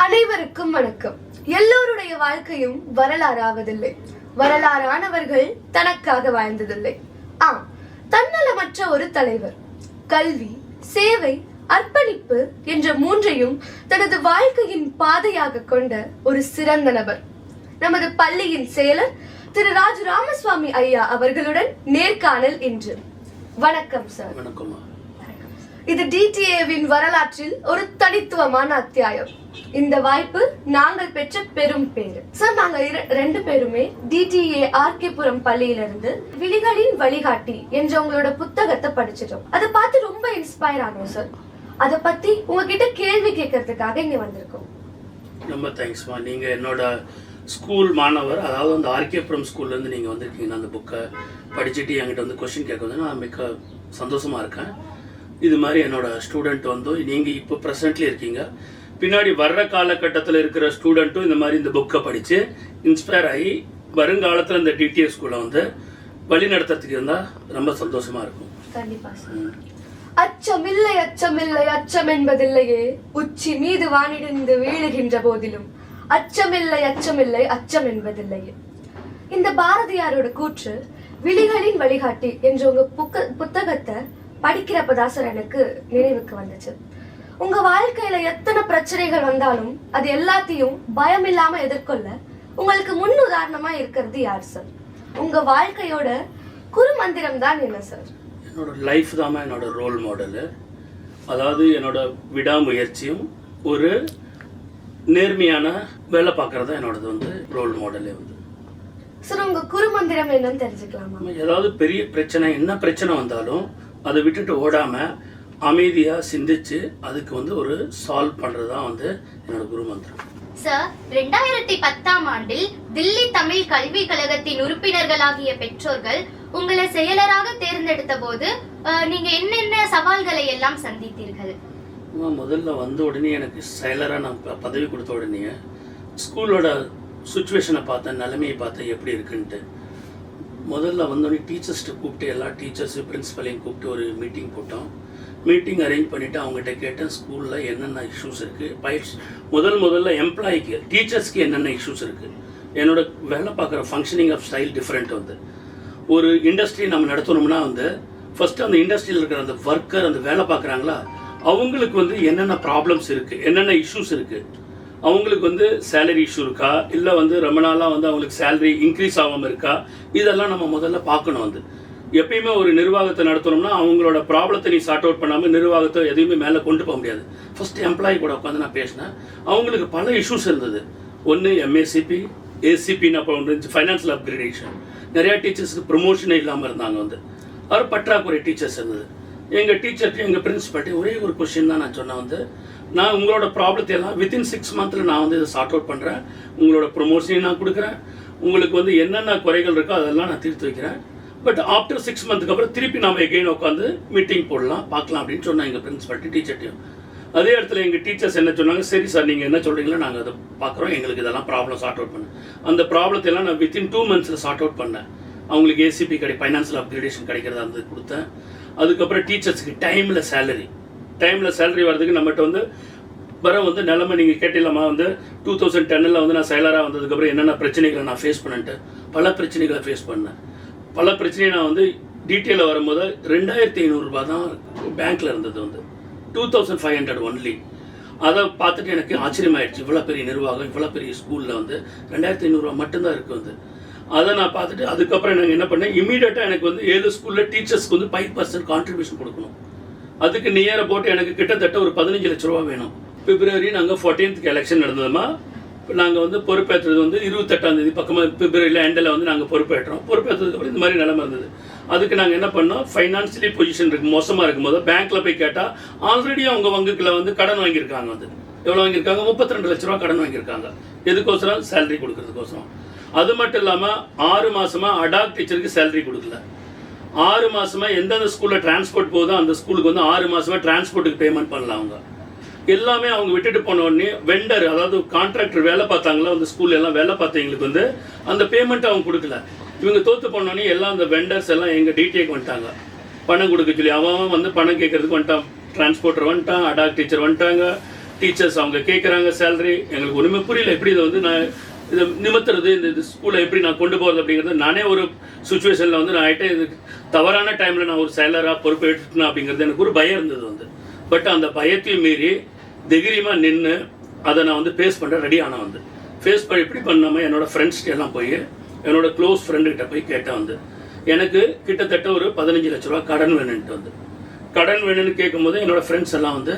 அனைவருக்கும் வணக்கம். எல்லோருடைய வாழ்க்கையும் வரலாறாவதில்லை. வரலாறானவர்கள் தனக்காக வாழ்ந்ததில்லை. தன்னலமற்ற ஒரு தலைவர் கல்வி, சேவை, அர்ப்பணிப்பு என்ற மூன்றையும் தனது வாழ்க்கையின் பாதையாக கொண்ட ஒரு சிறந்த நபர் நமது பள்ளியின் செயலர் திரு ராஜு ராமசுவாமி ஐயா அவர்களுடன் நேர்காணல் இன்று. வணக்கம் சார். வணக்கம். இது டிடிஏவின் வரலாற்றில் ஒரு தனித்துவமான அத்தியாயம். இந்த வாய்ப்பு நாங்கள் பெற்ற பெரும் பேரு சார். நாங்க ரெண்டு பேருமே டிடிஏ ஆர்கேபுரம் பள்ளியிலிருந்து விழிகளின் வழிகாட்டி என்ற உங்களோட புத்தகத்தை படிச்சிட்டோம். அதை பார்த்து ரொம்ப இன்ஸ்பயர் ஆனோம் சார். அதை பத்தி உங்ககிட்ட கேள்வி கேட்கறதுக்காக இங்க வந்திருக்கோம். ரொம்ப தேங்க்ஸ்மா. நீங்க என்னோட ஸ்கூல் மாணவர், அதாவது அந்த ஆர்கேபுரம் ஸ்கூல்ல இருந்து நீங்க வந்திருக்கீங்கன்னா அந்த புக்கை படிச்சுட்டு என்கிட்ட வந்து கொஸ்டின் கேட்க வந்து நான் மிக சந்தோஷமா இருக்கேன். இது மாதிரி என்னோட ஸ்டூடெண்ட் வந்து நீங்கள் இப்போ ப்ரெசென்ட்லி இருக்கீங்க, பின்னாடி வர்ற காலகட்டத்தில் இருக்கிற ஸ்டூடெண்ட்டும் இந்த மாதிரி இந்த புக்கை படித்து இன்ஸ்பயர் ஆகி வருங்காலத்தில் இந்த டிடிஏ ஸ்கூலை வந்து வழி நடத்துறதுக்கு இருந்தால் ரொம்ப சந்தோஷமாக இருக்கும். கண்டிப்பாக. அச்சமில்லை அச்சமில்லை அச்சம் என்பதில்லையே, உச்சி மீது வானிடிந்து வீழுகின்ற போதிலும் அச்சமில்லை அச்சமில்லை அச்சம் என்பதில்லையே. இந்த பாரதியாரோட கூற்று விழிகளின் வழிகாட்டி என்ற உங்க புத்தகத்தை படிக்கிறப்பதான் சார் எனக்கு நினைவுக்கு வந்துச்சு. உங்க வாழ்க்கையில எத்தனை பிரச்சனைகள் வந்தாலும் அது எல்லாத்தையும் பயம் இல்லாம எதிர்கொள்ள உங்களுக்கு முன் உதாரணமா இருக்கிறது யார் சார்? உங்க வாழ்க்கையோட குறுமந்திரம் தான் என்ன சார்? என்னோட லைஃப் தான் என்னோட ரோல் மாடலு. அதாவது என்னோட விடாமுயற்சியும் ஒரு நேர்மையான வேலை பார்க்கறது என்னோடது வந்து ரோல் மாடலே வந்து. சார் உங்க குறுமந்திரம் என்னன்னு தெரிஞ்சுக்கலாமா? ஏதாவது பெரிய பிரச்சனை, என்ன பிரச்சனை வந்தாலும் அதை விட்டுட்டு ஓடாம அமைதியா சிந்திச்சு அதுக்கு வந்து ஒரு சால்வ் பண்றதுதான் வந்து என்னோட குரு மந்திரம். சார், 2010ஆம் ஆண்டில் தில்லி தமிழ் கல்வி கழகத்தின் உறுப்பினர்களாகிய பெற்றோர்கள் உங்களை செயலராக தேர்ந்தெடுத்த போது நீங்க என்னென்ன சவால்களை எல்லாம் சந்தித்தீர்கள்? முதல்ல வந்த உடனே எனக்கு செயலரா நான் பதவி கொடுத்த உடனே ஸ்கூலோட சுச்சுவேஷனை பார்த்தேன், நிலைமையை பார்த்தேன் எப்படி இருக்குன்ட்டு. முதல்ல வந்தோடனே டீச்சர்ஸ்ட்டு கூப்பிட்டு எல்லா டீச்சர்ஸு பிரின்ஸிபலையும் கூப்பிட்டு ஒரு மீட்டிங் போட்டோம். மீட்டிங் அரேஞ்ச் பண்ணிவிட்டு அவங்ககிட்ட கேட்டேன் ஸ்கூலில் என்னென்ன இஷ்யூஸ் இருக்குது. முதல்ல எம்ப்ளாய்க்கு டீச்சர்ஸ்க்கு என்னென்ன இஷ்யூஸ் இருக்குது. என்னோட வேலை பார்க்குற ஃபங்க்ஷனிங் ஆஃப் ஸ்டைல் டிஃப்ரெண்ட் வந்து. ஒரு இண்டஸ்ட்ரி நம்ம நடத்தணும்னா வந்து ஃபஸ்ட்டு அந்த இண்டஸ்ட்ரியில் இருக்கிற அந்த ஒர்க்கர், அந்த வேலை பார்க்குறாங்களா, அவங்களுக்கு வந்து என்னென்ன ப்ராப்ளம்ஸ் இருக்குது, என்னென்ன இஷ்யூஸ் இருக்குது. அவங்களுக்கு வந்து சேலரி இஷ்யூ இருக்கா, இல்லை வந்து ரொம்ப நாளாக வந்து அவங்களுக்கு சேலரி இன்க்ரீஸ் ஆகாமல் இருக்கா, இதெல்லாம் நம்ம முதல்ல பார்க்கணும். வந்து எப்பயுமே ஒரு நிர்வாகத்தை நடத்தணும்னா அவங்களோட ப்ராப்ளத்தை நீ சார்ட் அவுட் பண்ணாமல் நிர்வாகத்தை எதையுமே மேலே கொண்டு போக முடியாது. ஃபஸ்ட்டு எம்ப்ளாயி கூட உட்காந்து நான் பேசினேன். அவங்களுக்கு பல இஷ்யூஸ் இருந்தது. ஒன்று எம்ஏசிபி, ஏசிபின்னு அப்போ ஒன்று இருந்துச்சு, ஃபைனான்சியல் அப்கிரேடேஷன். நிறையா டீச்சர்ஸுக்கு ப்ரொமோஷனே இல்லாமல் இருந்தாங்க. வந்து அவர் பற்றாக்குறை டீச்சர்ஸ் இருந்தது. எங்கள் டீச்சர்கிட்ட எங்கள் பிரின்சிபல்கிட்ட ஒரே ஒரு கொஸ்டின் தான் நான் சொன்னேன். வந்து நான் உங்களோட ப்ராப்ளத்தை எல்லாம் வித்தின் 6 மந்த்தில் நான் வந்து இதை சார்ட் அவுட் பண்ணுறேன், உங்களோட ப்ரொமோஷனையும் நான் கொடுக்குறேன், உங்களுக்கு வந்து என்னென்ன குறைகள் இருக்கோ அதெல்லாம் நான் தீர்த்து வைக்கிறேன். பட் ஆஃப்டர் 6 மந்த்துக்கு அப்புறம் திருப்பி நாம் எகெயின் உட்காந்து மீட்டிங் போடலாம், பார்க்கலாம் அப்படின்னு சொன்னேன் எங்கள் பிரின்சிபல்கிட்ட, டீச்சர்ட்டையும். அதே இடத்துல எங்கள் டீச்சர்ஸ் என்ன சொன்னாங்க, சரி சார் நீங்கள் என்ன சொல்கிறீங்களோ நாங்கள் அதை பார்க்குறோம், எங்களுக்கு இதெல்லாம் ப்ராப்ளம் சார்ட் அவுட் பண்ணேன். அந்த ப்ராப்ளத்தை எல்லாம் நான் வித்தின் 2 மந்த்ஸில் சார்ட் அவுட் பண்ணேன். அவங்களுக்கு ஏசிபி ஃபைனான்சியல் அப்கிரேடேஷன் கிடைக்கிறதா இருந்தது கொடுத்தேன். அதுக்கப்புறம் டீச்சர்ஸுக்கு டைமில் சேலரி வர்றதுக்கு நம்மகிட்ட வந்து வந்து நிலைமை நீங்கள் கேட்டில்லாமா. வந்து 2010 வந்து நான் செயலராக வந்ததுக்கப்புறம் என்னென்ன பிரச்சனைகளை நான் ஃபேஸ் பண்ணிட்டு பல பிரச்சனைகளை ஃபேஸ் பண்ணேன். பல பிரச்சனையை நான் வந்து டீட்டெயிலில் வரும்போது 2500 ரூபாய் தான் பேங்க்கில் இருந்தது, வந்து 2500 ஒன்லி. அதை பார்த்துட்டு எனக்கு ஆச்சரியமாயிடுச்சு. இவ்வளோ பெரிய நிர்வாகம், இவ்வளோ பெரிய ஸ்கூலில் வந்து 2500 ரூபா மட்டும்தான் இருக்குது. வந்து அதை நான் பார்த்துட்டு அதுக்கப்புறம் எனக்கு என்ன பண்ணேன், இமீடியட்டாக எனக்கு வந்து 7 ஸ்கூலில் டீச்சர்ஸ்க்கு வந்து 5% கான்ட்ரிபியூஷன் கொடுக்கணும். அதுக்கு நியரை போட்டு எனக்கு கிட்டத்தட்ட ஒரு 15 லட்ச ரூபா வேணும். பிப்ரவரி நாங்கள் 14th எலெக்ஷன் நடந்ததுமா. நாங்கள் வந்து பொறுப்பேற்றது வந்து 28ஆம் தேதி பக்கமாக பிப்ரவரியில் எண்டில் வந்து நாங்கள் பொறுப்பேற்றதுக்கப்புறம் இந்த மாதிரி நிலைமை இருந்தது. அதுக்கு நாங்கள் என்ன பண்ணோம், ஃபைனான்சியலி பொசிஷன் இருக்குது, மோசமாக இருக்கும்போது பேங்க்கில் போய் கேட்டால் ஆல்ரெடி அவங்க வங்கிக்கில் வந்து கடன் வாங்கியிருக்காங்க. வந்து எவ்வளோ வாங்கியிருக்காங்க, 32 லட்ச ரூபா கடன் வாங்கியிருக்காங்க. எதுக்கோசரம், சேலரி கொடுக்கறதுக்கோசரம். அது மட்டும் இல்லாமல் 6 மாதமாக அடாக் டீச்சருக்கு சேலரி கொடுக்கல. 6 மாதமாக எந்தெந்த ஸ்கூலில் டிரான்ஸ்போர்ட் போகுதோ அந்த ஸ்கூலுக்கு வந்து 6 மாதமாக டிரான்ஸ்போர்ட்டுக்கு பேமெண்ட் பண்ணலாம். அவங்க எல்லாமே அவங்க விட்டுட்டு போன உடனே வெண்டர், அதாவது கான்ட்ராக்டர் வேலை பார்த்தாங்களா அந்த ஸ்கூல்ல எல்லாம் வேலை பார்த்தவங்களுக்கு வந்து அந்த பேமெண்ட் அவங்க கொடுக்கல. இவங்க தோற்று போனோடனே எல்லாம் அந்த வெண்டர்ஸ் எல்லாம் எங்கள் டிடிஏக்கு வந்துட்டாங்க பணம் கொடுக்க சொல்லி. அவன் வந்து பணம் கேட்கறதுக்கு வந்துட்டான், டிரான்ஸ்போர்ட்டர் வந்துட்டான், அடாக் டீச்சர் வந்துட்டாங்க, டீச்சர்ஸ் அவங்க கேட்குறாங்க சேலரி, எங்களுக்கு ஒன்றுமே புரியல எப்படி இதை வந்து நான் இதை நிமித்துறது, இந்த ஸ்கூலை எப்படி நான் கொண்டு போகிறது அப்படிங்கிறது. நானே ஒரு சுச்சுவேஷனில் வந்து நான் ஆகிட்டே இது தவறான டைமில் நான் ஒரு சேலராக பொறுப்பு எடுத்துட்டேன் அப்படிங்கிறது எனக்கு ஒரு பயம் இருந்தது வந்து. பட் அந்த பயத்தையும் மீறி தைரியமாக நின்று அதை நான் வந்து ஃபேஸ் பண்ணுற ரெடி ஆனால் வந்து ஃபேஸ் பண்ணி இப்படி பண்ணாமல் என்னோடய ஃப்ரெண்ட்ஸ்கிட்ட எல்லாம் போய் என்னோட க்ளோஸ் ஃப்ரெண்டுக்கிட்ட போய் கேட்டேன் வந்து எனக்கு கிட்டத்தட்ட ஒரு 15 லட்ச ரூபா கடன் வேணுன்ட்டு வந்து. கடன் வேணும்னு கேட்கும்போது என்னோடய ஃப்ரெண்ட்ஸ் எல்லாம் வந்து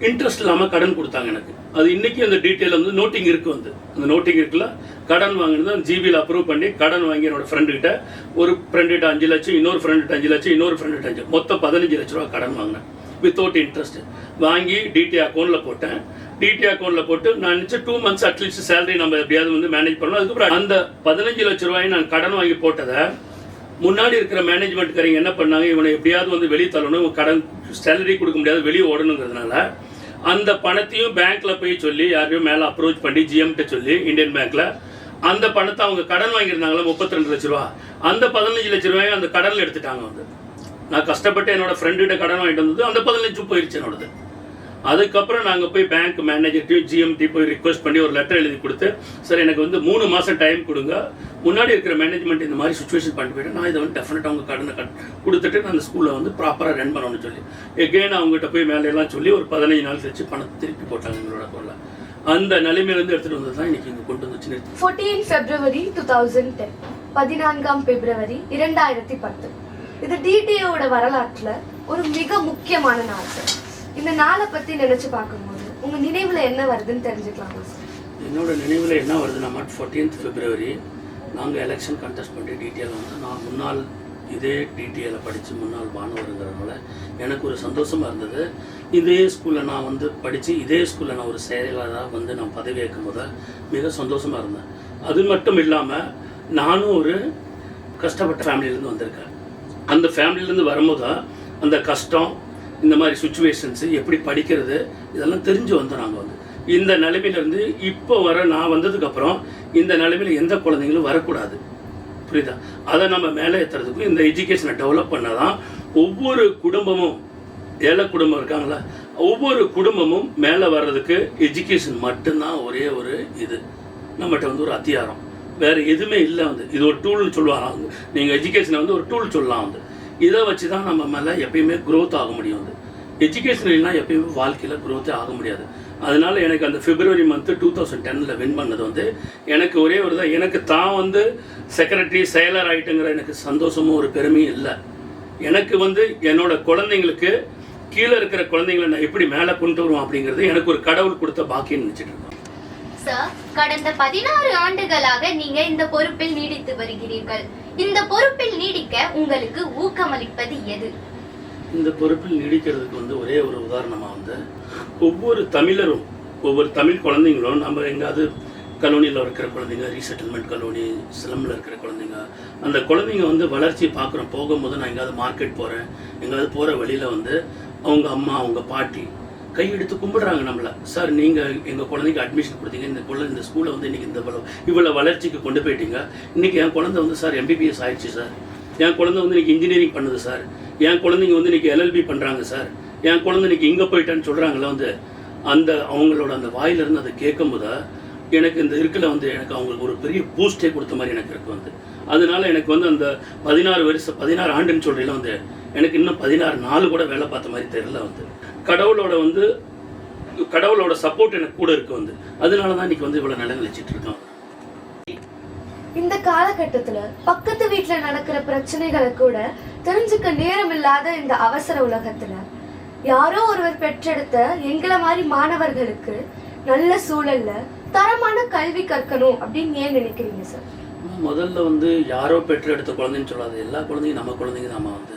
இன்ட்ரெஸ்ட் இல்லாமல் கடன் கொடுத்தாங்க எனக்கு. அது இன்றைக்கி அந்த டீட்டெயில் வந்து நோட்டிங் இருக்குது வந்து. அந்த நோட்டிங் இருக்குல்ல, கடன் வாங்கினது அந்த ஜிபியில் அப்ரூவ் பண்ணி கடன் வாங்கி என்னோடய ஃப்ரெண்டுக்கிட்ட, ஒரு ஃப்ரெண்டுகிட்ட 5 லட்சம், இன்னொரு ஃப்ரெண்டுகிட்ட 5 லட்சம், இன்னொரு ஃப்ரெண்டுகிட்ட 5, மொத்தம் 15 லட்ச ரூபா கடன் வாங்கினேன் வித்தவுட் இன்ட்ரெஸ்ட். வாங்கி டிடி அக்கௌண்ட்டில் போட்டேன். டிடி அக்கௌண்ட்டில் போட்டு நான் நினச்சேன் 2 months அட்லீஸ்ட் சேலரி நம்ம எப்படியாவது வந்து மேனேஜ் பண்ணலாம். அதுக்கப்புறம் அந்த 15 லட்ச ரூபாயை நான் கடன் வாங்கி போட்டதை முன்னாடி இருக்கிற மேனேஜ்மெண்ட்காரங்க என்ன பண்ணாங்க, இவனை எப்படியாவது வந்து வெளியே தள்ளணும், கடன் சேலரி கொடுக்க முடியாது, வெளியே ஓடணுங்கிறதுனால அந்த பணத்தையும் பேங்க்ல போய் சொல்லி யாரையும் மேலே அப்ரோச் பண்ணி ஜிஎம்கிட்ட சொல்லி இந்தியன் பேங்க்ல அந்த பணத்தை அவங்க கடன் வாங்கியிருந்தாங்களா 32 லட்ச ரூபா, அந்த 15 லட்ச ரூபாயை அந்த கடனில் எடுத்துட்டாங்க வந்து. நான் கஷ்டப்பட்டு என்னோட ஃப்ரெண்டுகிட்ட கடன் வாங்கிட்டு வந்தது அந்த 15 லட்சம் போயிடுச்சு என்னோடது. அதுக்கப்புறம் நாங்கள் போய் பேங்க் மேனேஜர்ட்டையும் ஜிஎம்டி போய் ரிக்வஸ்ட் பண்ணி ஒரு லெட்டர் எழுதி கொடுத்து, சார் எனக்கு வந்து 3 மாதம் டைம் கொடுங்க, முன்னாடி இருக்கிற மேனேஜ்மெண்ட் இந்த மாதிரி சுச்சுவேஷன் பண்ணிட்டு போயிட்டு நான் இதை வந்து டெஃபினட்டாக அவங்க கடனை கொடுத்துட்டு நான் அந்த ஸ்கூலில் வந்து ப்ராப்பராக ரன் பண்ணணும்னு சொல்லி எகெயின் அவங்ககிட்ட போய் மேலையெல்லாம் சொல்லி ஒரு 15 நாள் கழிச்சு பணத்தை திருப்பி போட்டாங்க எங்களோட பொருளை. அந்த நிலைமையிலேருந்து எடுத்துகிட்டு வந்தது தான் இன்னைக்கு இங்கே கொண்டு வந்துச்சு. 14 February 2010, 14 February 2010. இது டிடிஓட வரலாற்றுல ஒரு மிக முக்கியமான நாள் சார். இந்த நாளை பத்தி நினைச்சு பார்க்கும்போது உங்க நினைவுல என்ன வருதுன்னு தெரிஞ்சுக்கலாமா சார்? என்னோட நினைவுல என்ன வருதுன்னா 14th February நாங்கள் எலெக்ஷன் கண்டெஸ்ட் பண்ணி டிடிஎல் வந்து நான் முன்னாள் இதே டிடிஎல்ல படித்து முன்னாள் மாணவருங்கிறதுனால எனக்கு ஒரு சந்தோஷமாக இருந்தது. இதே ஸ்கூலில் நான் வந்து படித்து இதே ஸ்கூலில் நான் ஒரு செயலாளராக வந்து நான் பதவி ஏற்கும் போது மிக சந்தோஷமாக இருந்தேன். அது மட்டும் இல்லாமல் நானும் ஒரு கஷ்டப்பட்ட ஃபேமிலியிலேருந்து வந்திருக்கேன். அந்த ஃபேமிலியிலேருந்து வரும்போது தான் அந்த கஷ்டம், இந்த மாதிரி சுச்சுவேஷன்ஸு, எப்படி படிக்கிறது, இதெல்லாம் தெரிஞ்சு வந்தோம். நாங்கள் வந்து இந்த நிலைமையிலேருந்து இப்போ நான் வந்ததுக்கப்புறம் இந்த நிலைமையில் எந்த குழந்தைங்களும் வரக்கூடாது, புரியுதா? அதை நம்ம மேலே ஏற்றுறதுக்கும் இந்த எஜுகேஷனை டெவலப் பண்ணால் தான் ஒவ்வொரு குடும்பமும், ஏழை குடும்பம் இருக்காங்களா, ஒவ்வொரு குடும்பமும் மேலே வர்றதுக்கு எஜுகேஷன் மட்டும்தான் ஒரே ஒரு இது நம்மகிட்ட வந்து ஒரு அத்தியாரம், வேறு எதுவுமே இல்லை வந்து. இது ஒரு டூல்னு சொல்லுவாங்க. நீங்கள் எஜுகேஷனை வந்து ஒரு டூல் சொல்லலாம் வந்து. இதை வச்சு தான் நம்ம மேலே எப்பயுமே க்ரோத் ஆக முடியும் வந்து. எஜுகேஷன் இல்லைனா எப்பயுமே வாழ்க்கையில் க்ரோத்தே ஆக முடியாது. அதனால எனக்கு அந்த February month 2010 வின் பண்ணது வந்து எனக்கு ஒரே ஒரு தான், எனக்கு தான் வந்து செக்ரட்டரி செயலர் ஆகிட்டுங்கிற எனக்கு சந்தோஷமும் ஒரு பெருமையும் இல்லை. எனக்கு வந்து என்னோட குழந்தைங்களுக்கு கீழே இருக்கிற குழந்தைங்களை நான் எப்படி மேலே கொண்டு வருவோம் அப்படிங்கிறது எனக்கு ஒரு கடவுள் கொடுத்த பாக்கியம் நினைச்சிட்டு இருக்கேன். சார், கடந்த 16 ஆண்டுகளாக நீங்க இந்த பொறுப்பில் நீடித்து வருகிறீர்கள். இந்த பொறுப்பில் நீடிக்க உங்களுக்கு ஊக்கமளிப்பது எது? இந்த பொறுப்பில் நீடிக்கிறதுக்கு வந்து ஒரே ஒரு உதாரணமாக வந்து ஒவ்வொரு தமிழரும், ஒவ்வொரு தமிழ் குழந்தைங்களும், நம்ம எங்காவது கலோனியில் இருக்கிற குழந்தைங்க, ரீசெட்டில்மெண்ட் கலோனி, சிலம்பில் இருக்கிற குழந்தைங்க, அந்த குழந்தைங்க வந்து வளர்ச்சியை பார்க்குறோம். போகும்போது நான் எங்கேயாவது மார்க்கெட் போகிறேன், எங்கேயாவது போகிற வழியில் வந்து அவங்க அம்மா, அவங்க பாட்டி கையெடுத்து கும்பிடுறாங்க நம்மளை. சார், நீங்கள் எங்கள் குழந்தைக்கு அட்மிஷன் கொடுத்தீங்க, இந்த ஸ்கூலை வந்து இன்றைக்கி இவ்வளோ வளர்ச்சிக்கு கொண்டு போயிட்டீங்க. இன்றைக்கி என் குழந்தை வந்து சார் MBBS ஆயிடுச்சு சார், என் குழந்தை வந்து இன்றைக்கி இன்ஜினியரிங் பண்ணுது சார், என் குழந்தைங்க வந்து இன்றைக்கி LLB பண்ணுறாங்க சார், என் குழந்தை இன்றைக்கி இங்கே போயிட்டான்னு சொல்கிறாங்களே வந்து, அந்த அவங்களோட அந்த வாயிலிருந்து அதை கேட்கும்போது எனக்கு இந்த இருக்குல்ல வந்து எனக்கு அவங்களுக்கு ஒரு பெரிய பூஸ்டே கொடுத்த மாதிரி எனக்கு இருக்கு வந்து. அதனால எனக்கு வந்து அந்த 16 ஆண்டுன்னு சொல்கிறீங்களா வந்து எனக்கு இன்னும் 16 நாள் கூட வேலை பார்த்த மாதிரி தெரியல வந்து. கடவுளோட சப்போர்ட் எனக்கு கூட இருக்கு வந்து. அதனால தான் இன்னைக்கு வந்து இவ்வளவு நிலைநிலைச்சிட்டு இருக்கோம். இந்த காலகட்டத்துல பக்கத்து வீட்டுல நடக்கிற பிரச்சனைகளை கூட தெரிஞ்சுக்க நேரம் இல்லாத இந்த அவசர உலகத்துல யாரோ ஒருவர் பெற்றெடுத்த எங்களை மாதிரி மாணவர்களுக்கு நல்ல சூழல்ல தரமான கல்வி கற்கணும் அப்படின்னு ஏன் நினைக்கிறீங்க சார்? முதல்ல வந்து யாரோ பெற்றெடுத்த குழந்தைன்னு சொல்லாது, எல்லா குழந்தையும் நம்ம குழந்தைங்க நம்ம வந்து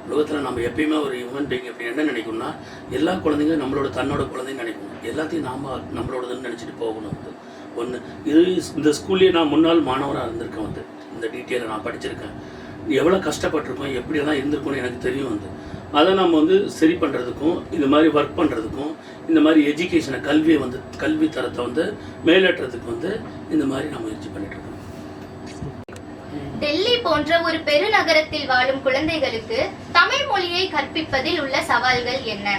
உலகத்தில் நம்ம எப்பயுமே ஒரு ஹியூமன் பீயிங் எப்படி என்ன நினைக்கணும்னா எல்லா குழந்தைங்களும் நம்மளோட தன்னோட குழந்தைங்க நினைக்கணும், எல்லாத்தையும் நம்மளோடதுன்னு நினச்சிட்டு போகணும் வந்து. ஒன்று இது இந்த ஸ்கூல்லேயே நான் முன்னாள் மாணவராக இருந்திருக்கேன் வந்து. இந்த டீட்டெயிலை நான் படிச்சிருக்கேன், எவ்வளோ கஷ்டப்பட்டிருக்கோம், எப்படியெல்லாம் இருந்திருக்கும்னு எனக்கு தெரியும் வந்து. அதை நம்ம வந்து சரி பண்ணுறதுக்கும், இந்த மாதிரி ஒர்க் பண்ணுறதுக்கும், இந்த மாதிரி எஜுகேஷனை கல்வி தரத்தை வந்து மேலேற்றதுக்கு வந்து இந்த மாதிரி நான் முயற்சி பண்ணிட்டு இருக்கோம். டெல்லி போன்ற ஒரு பெருநகரத்தில் வாழும் குழந்தைகளுக்கு தமிழ் மொழியை கற்பிப்பதில் உள்ள சவால்கள் என்ன?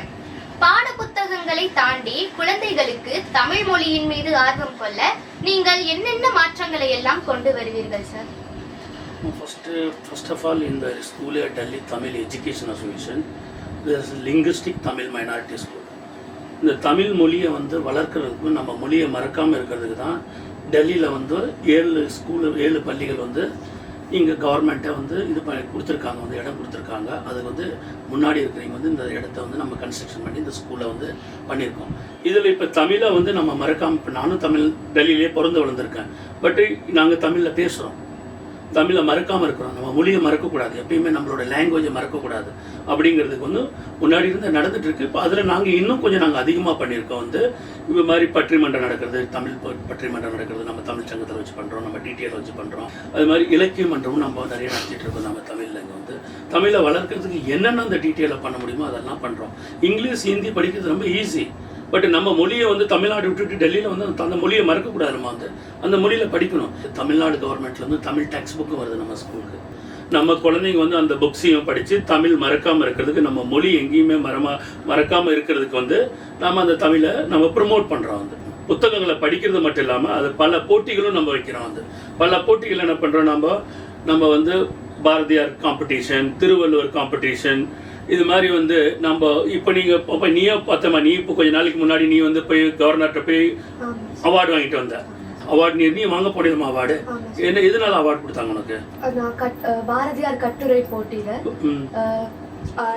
பாட புத்தகங்களை தாண்டி குழந்தைகளுக்கு தமிழ் மொழியின் மீது ஆர்வம் கொள்ள நீங்கள் என்னென்ன மாற்றங்களை எல்லாம் கொண்டு வருவீர்கள் sir? First of all, in the school at Delhi Tamil Education Association, there is linguistic Tamil minority school. இந்த தமிழ் மொழியை வந்து வளர்க்கறதுக்கு நம்ம மொழியை மறக்காமல் இருக்கிறதுக்கு தான் டெல்லியில் வந்து 7 பள்ளிகள் வந்து இங்கே கவர்மெண்ட்டை வந்து இது பண்ணி கொடுத்துருக்காங்க, வந்து இடம் கொடுத்துருக்காங்க. அதுக்கு வந்து முன்னாடி இருக்கிறவங்க வந்து இந்த இடத்த வந்து நம்ம கன்ஸ்ட்ரக்ஷன் பண்ணி இந்த ஸ்கூலை வந்து பண்ணியிருக்கோம். இதில் இப்போ தமிழை வந்து நம்ம மறக்காமல், இப்போ நானும் தமிழ் டெல்லியிலே பிறந்து வளர்ந்துருக்கேன். பட் நாங்கள் தமிழில் பேசுகிறோம், தமிழை மறக்காமல் இருக்கிறோம். நம்ம மொழியை மறக்கக்கூடாது, எப்பயுமே நம்மளோட லாங்குவேஜை மறக்கக்கூடாது அப்படிங்கிறதுக்கு வந்து முன்னாடி இருந்து நடந்துட்டு இருக்கு. இப்போ அதில் நாங்கள் இன்னும் கொஞ்சம் நாங்கள் அதிகமாக பண்ணியிருக்கோம். வந்து இது மாதிரி பற்றிமன்றம் நடக்கிறது, தமிழ் பற்றிமன்றம் நடக்கிறது நம்ம தமிழ் சங்கத்தில் வச்சு பண்ணுறோம், நம்ம டிடிஎல் வச்சு பண்ணுறோம். அது மாதிரி இலக்கிய மன்றமும் நம்ம நிறைய நடத்திட்டு இருக்கோம். நம்ம தமிழில் இங்கே வந்து தமிழை வளர்க்கறதுக்கு என்னென்ன அந்த டிடிஎல்ல பண்ண முடியுமோ அதெல்லாம் பண்ணுறோம். இங்கிலீஷ் ஹிந்தி படிக்கிறது ரொம்ப ஈஸி. பட் நம்ம மொழியை வந்து தமிழ்நாடு விட்டுட்டு டெல்லியில் வந்து அந்த மொழியை மறக்கக்கூடாது. நம்ம வந்து அந்த மொழியில் படிக்கணும். தமிழ்நாடு கவர்மெண்ட்லேருந்து தமிழ் டெக்ஸ்ட் புக்கு வருது நம்ம ஸ்கூலுக்கு. நம்ம குழந்தைங்க வந்து அந்த புக்ஸையும் படித்து தமிழ் மறக்காமல் இருக்கிறதுக்கு, நம்ம மொழி எங்கேயுமே மறக்காமல் இருக்கிறதுக்கு வந்து நம்ம அந்த தமிழை நம்ம ப்ரமோட் பண்ணுறோம். வந்து புத்தகங்களை படிக்கிறது மட்டும் இல்லாமல் அது பல போட்டிகளும் நம்ம வைக்கிறோம். வந்து பல போட்டிகள் என்ன பண்ணுறோம், நம்ம வந்து பாரதியார் காம்படிஷன், திருவள்ளுவர் காம்படிஷன், இது மாதிரி வந்து நம்ம இப்போ நீங்கள் நீயே பார்த்தமா, நீ இப்போ கொஞ்ச நாளைக்கு முன்னாடி நீ வந்து போய் கவர்னர்கிட்ட போய் அவார்டு வாங்கிட்டு வந்த. அவார்டு நீ வாங்க போனதுமா அவார்டு என்ன, எதனால அவார்டு கொடுத்தாங்க உனக்கு? பாரதியார் கட்டுரை போட்டியில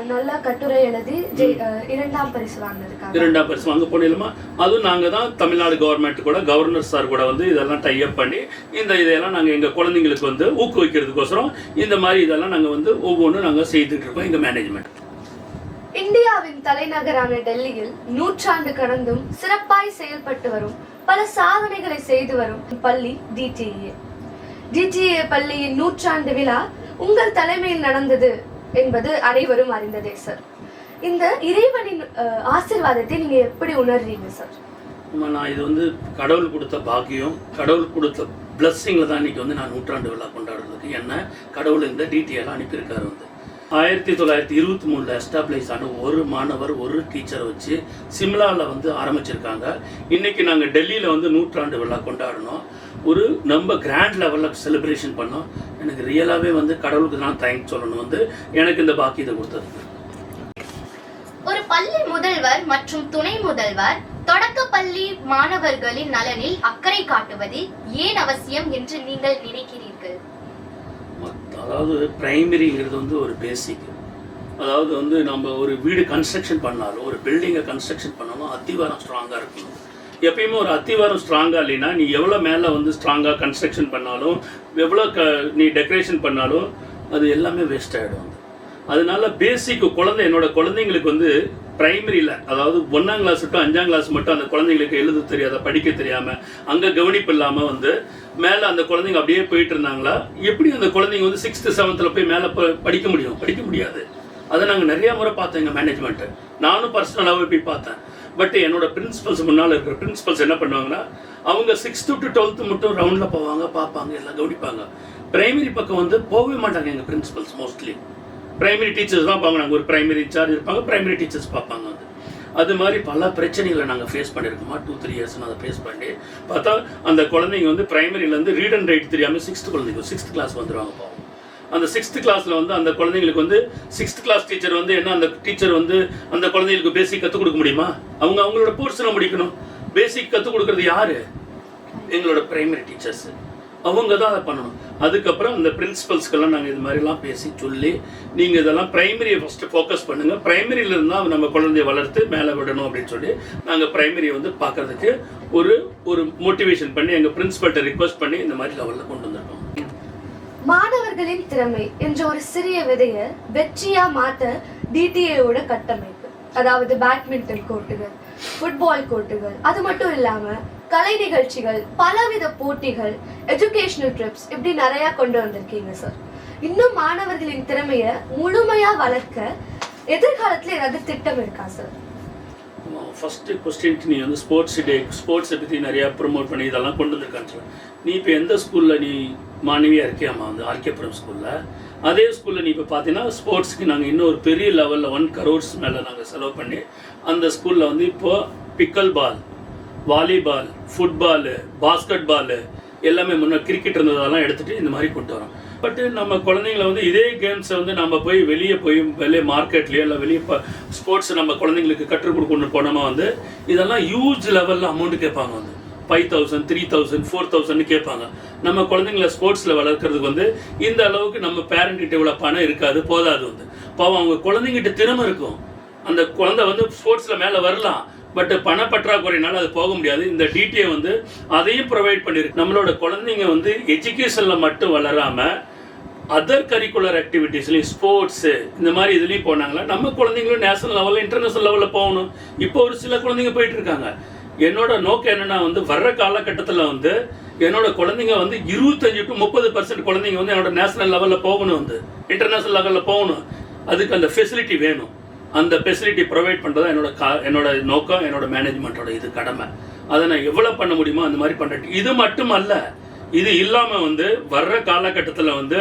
நல்ல கட்டுரை எழுதி 2ஆம் பரிசு வாங்கினதுக்காக. 2ஆம் பரிசு வாங்க போனீங்களா? அதுவும் நாங்கள் தான் தமிழ்நாடு கவர்மெண்ட் கூட, கவர்னர் சார் கூட வந்து இதெல்லாம் டைப் பண்ணி இதையெல்லாம் நாங்கள் எங்கள் குழந்தைங்களுக்கு வந்து ஊக்குவிக்கிறதுக்கோசரம் இந்த மாதிரி இதெல்லாம் நாங்கள் வந்து ஒவ்வொன்றும் நாங்கள் செய்துட்டு இருக்கோம். எங்கள் மேனேஜ்மெண்ட். இந்தியாவின் தலைநகரான டெல்லியில் 100 ஆண்டு கடந்தும் சிறப்பாய் செயல்பட்டு வரும் பல சாதனைகளை செய்து வரும் பள்ளி டிடிஏ பள்ளியின் 100 ஆண்டு விழா உங்கள் தலைமையில் நடந்தது என்பது அனைவரும் அறிந்ததே சார். இந்த இறைவனின் ஆசீர்வாதத்தை நீங்க எப்படி உணர்றீங்க சார்? நான் இது வந்து கடவுள் கொடுத்த பாக்கியம், கடவுள் கொடுத்த பிளஸ்ஸிங்ல தான் இன்னைக்கு வந்து நான் 100ஆண்டு விழா கொண்டாடுறதுக்கு என்ன கடவுள் இந்த டிடிஎல் அனுப்பியிருக்காரு. வந்து 1923 எஸ்டாப்ளிஷ் ஆன ஒரு மாணவர் ஒரு டீச்சரை வச்சு சிம்லாவில் வந்து ஆரம்பிச்சிருக்காங்க. இன்னைக்கு நாங்கள் டெல்லியில் வந்து 100ஆண்டு விழா கொண்டாடணும். ஒரு நம்ம கிராண்ட் லெவலில் செலிப்ரேஷன் பண்ணோம். எனக்கு ரியலாகவே வந்து கடவுளுக்கு நான் தேங்க்ஸ் சொல்லணும் வந்து எனக்கு இந்த பாக்கியத்தை கொடுத்ததுக்கு. ஒரு பள்ளி முதல்வர் மற்றும் துணை முதல்வர் தொடக்க பள்ளி மாணவர்களின் நலனில் அக்கறை காட்டுவது ஏன் அவசியம் என்று நீங்கள் நினைக்கிறீர்கள்? அதாவது பிரைமரிங்கிறது வந்து ஒரு பேசிக். அதாவது வந்து நம்ம ஒரு வீடு கன்ஸ்ட்ரக்ஷன் பண்ணாலும், ஒரு பில்டிங்கை கன்ஸ்ட்ரக்ஷன் பண்ணாலும் அத்திவாரம் ஸ்ட்ராங்காக இருக்கணும். எப்பயுமே ஒரு அத்திவாரம் ஸ்ட்ராங்காக இல்லைன்னா நீ எவ்வளோ மேலே வந்து ஸ்ட்ராங்காக கன்ஸ்ட்ரக்ஷன் பண்ணாலும், எவ்வளோ நீ டெக்கரேஷன் பண்ணாலும் அது எல்லாமே வேஸ்ட் ஆகிடும். அதனால பேசிக் என்னோட குழந்தைங்களுக்கு வந்து பிரைமரியில், அதாவது 1ஆம் கிளாஸ் டு 5ஆம் கிளாஸ் மட்டும் அந்த குழந்தைங்களுக்கு எழுத தெரியாத, படிக்க தெரியாமல், அங்கே கவனிப்பு இல்லாமல் வந்து மேலே அந்த குழந்தைங்க அப்படியே போயிட்டு இருந்தாங்களா, எப்படி அந்த குழந்தைங்க வந்து 6th 7th போய் மேலே படிக்க முடியும்? படிக்க முடியாது. அதை நாங்கள் நிறையா முறை பார்த்தோம் எங்கள் மேனேஜ்மெண்ட்டு. நானும் பர்சனலாகவே போய் பார்த்தேன். பட் என்னோட பிரின்சிபல்ஸ், முன்னால் இருக்கிற பிரின்சிபல்ஸ் என்ன பண்ணுவாங்கன்னா, அவங்க 6th to 12th மட்டும் ரவுண்டில் போவாங்க, பார்ப்பாங்க, எல்லாம் கவனிப்பாங்க. பிரைமரி பக்கம் வந்து போகவே மாட்டாங்க எங்கள் பிரின்சிபல்ஸ். மோஸ்ட்லி பிரைமரி டீச்சர்ஸ் தான் பார்ப்பாங்க. நாங்கள் ஒரு பிரைமரி இன்சார்ஜ் இருப்பாங்க, பிரைமரி டீச்சர்ஸ் பார்ப்பாங்க. அது மாதிரி பல பிரச்சனைகளை நாங்கள் ஃபேஸ் பண்ணியிருக்கோமா 2-3 years அதை ஃபேஸ் பண்ணி பார்த்தா அந்த குழந்தைங்க வந்து பிரைமரியிலேருந்து ரீட் அண்ட் ரைட் தெரியாமல் 6th குழந்தைங்க 6th கிளாஸ் வந்துடுவாங்க. பாவம். அந்த 6th கிளாஸில் வந்து அந்த குழந்தைங்களுக்கு வந்து 6th கிளாஸ் டீச்சர் வந்து என்ன, அந்த டீச்சர் வந்து அந்த குழந்தைங்களுக்கு பேசிக் கற்றுக் கொடுக்க முடியுமா? அவங்களோட போர்ஷனை முடிக்கணும். பேசிக் கற்றுக் கொடுக்குறது யாரு? எங்களோட பிரைமரி டீச்சர்ஸ். அவங்க தான் அதை பண்ணணும். அதுக்கப்புறம் அந்த பிரின்சிபல்ஸ்க்கெல்லாம் நாங்கள் இது மாதிரிலாம் பேசி சொல்லி, நீங்கள் இதெல்லாம் பிரைமரியை ஃபஸ்ட்டு ஃபோக்கஸ் பண்ணுங்கள், பிரைமரியில் இருந்தால் நம்ம குழந்தைய வளர்த்து மேலே விடணும் அப்படின்னு சொல்லி நாங்கள் பிரைமரியை வந்து பார்க்கறதுக்கு ஒரு மோட்டிவேஷன் பண்ணி எங்கள் பிரின்சிபல்கிட்ட ரிக்வஸ்ட் பண்ணி இந்த மாதிரி லெவலில் கொண்டு வந்திருக்கோம். மாணவர்களின் திறமை என்ற ஒரு சிறிய விதையை வெற்றியா மாற்ற டிடிஏயோட கட்டமைப்பு, அதாவது பேட்மிண்டன் கோர்ட்டுகள், ஃபுட்பால் கோர்ட்டுகள், அது மட்டும் இல்லாமல் கலை நிகழ்ச்சிகள், பலவித போட்டிகள், எஜுகேஷனல் ட்ரிப்ஸ், இப்படி நிறைய கொண்டு வந்திருக்கீங்க சார். இன்னும் மாணவர்களின் திறமையை முழுமையா வளர்க்க எதிர்காலத்தில் ஏதாவது திட்டம் இருக்கா சார்? ஃபர்ஸ்ட் கொஸ்டின், நீ வந்து ஸ்போர்ட்ஸை பற்றி நிறையா ப்ரொமோட் பண்ணி இதெல்லாம் கொண்டு வந்திருக்கான்னு சொல்லி, நீ இப்போ எந்த ஸ்கூலில் நீ மாணவியாக இருக்கியாம்மா? வந்து ஆர்கேபுரம் ஸ்கூலில். அதே ஸ்கூலில் நீ இப்போ பார்த்தீங்கன்னா ஸ்போர்ட்ஸ்க்கு நாங்கள் இன்னும் ஒரு பெரிய லெவலில் 1 crore மேலே நாங்கள் செலவு பண்ணி அந்த ஸ்கூலில் வந்து இப்போது பிக்கல் பால், வாலிபால், ஃபுட்பாலு, பாஸ்கெட் பாலு எல்லாமே முன்னே கிரிக்கெட் இருந்ததெல்லாம் எடுத்துகிட்டு இந்த மாதிரி கொண்டு வரோம். பட்டு நம்ம குழந்தைங்களை வந்து இதே கேம்ஸை வந்து நம்ம போய் வெளியே மார்க்கெட்லேயோ இல்லை வெளியே ஸ்போர்ட்ஸ் நம்ம குழந்தைங்களுக்கு கற்றுக் கொடுக்கணும் போனோமா வந்து இதெல்லாம் ஹியூஜ் லெவலில் அமௌண்ட்டு கேட்பாங்க. வந்து 5,000, 3,000, 4,000 கேட்பாங்க. நம்ம குழந்தைங்களை ஸ்போர்ட்ஸில் வளர்க்குறதுக்கு வந்து இந்த அளவுக்கு நம்ம பேரண்ட்கிட்ட இவ்வளோ பணம் இருக்காது, போதாது. வந்து பாவம் அவங்க குழந்தைங்கிட்ட திறமை இருக்கும், அந்த குழந்தை வந்து ஸ்போர்ட்ஸில் மேலே வரலாம், பட் பணப்பற்றாக்குறையினால அது போக முடியாது. இந்த டிடிஏ வந்து அதையும் ப்ரொவைட் பண்ணியிருக்கு. நம்மளோட குழந்தைங்க வந்து எஜுகேஷனில் மட்டும் வளராமல் அதர் கரிக்குலர் ஆக்டிவிட்டீஸ்லையும் ஸ்போர்ட்ஸு இந்த மாதிரி இதுலேயும் போனாங்களா நம்ம குழந்தைங்களும் நேஷனல் லெவலில் இன்டர்நேஷனல் லெவலில் போகணும். இப்போ ஒரு சில குழந்தைங்க போயிட்டு இருக்காங்க. என்னோட நோக்கம் என்னன்னா வந்து வர்ற காலகட்டத்தில் வந்து என்னோட குழந்தைங்க வந்து 25 to 30% குழந்தைங்க வந்து என்னோட நேஷனல் லெவலில் போகணும், வந்து இன்டர்நேஷனல் லெவலில் போகணும். அதுக்கு அந்த ஃபெசிலிட்டி வேணும். அந்த ஃபெசிலிட்டி ப்ரொவைட் பண்ணுறது என்னோட நோக்கம், என்னோட மேனேஜ்மெண்ட்டோட இது கடமை. அதை நான் எவ்வளோ பண்ண முடியுமோ அந்த மாதிரி பண்ணுறேன். இது மட்டும் அல்ல, இது இல்லாமல் வந்து வர்ற காலகட்டத்தில் வந்து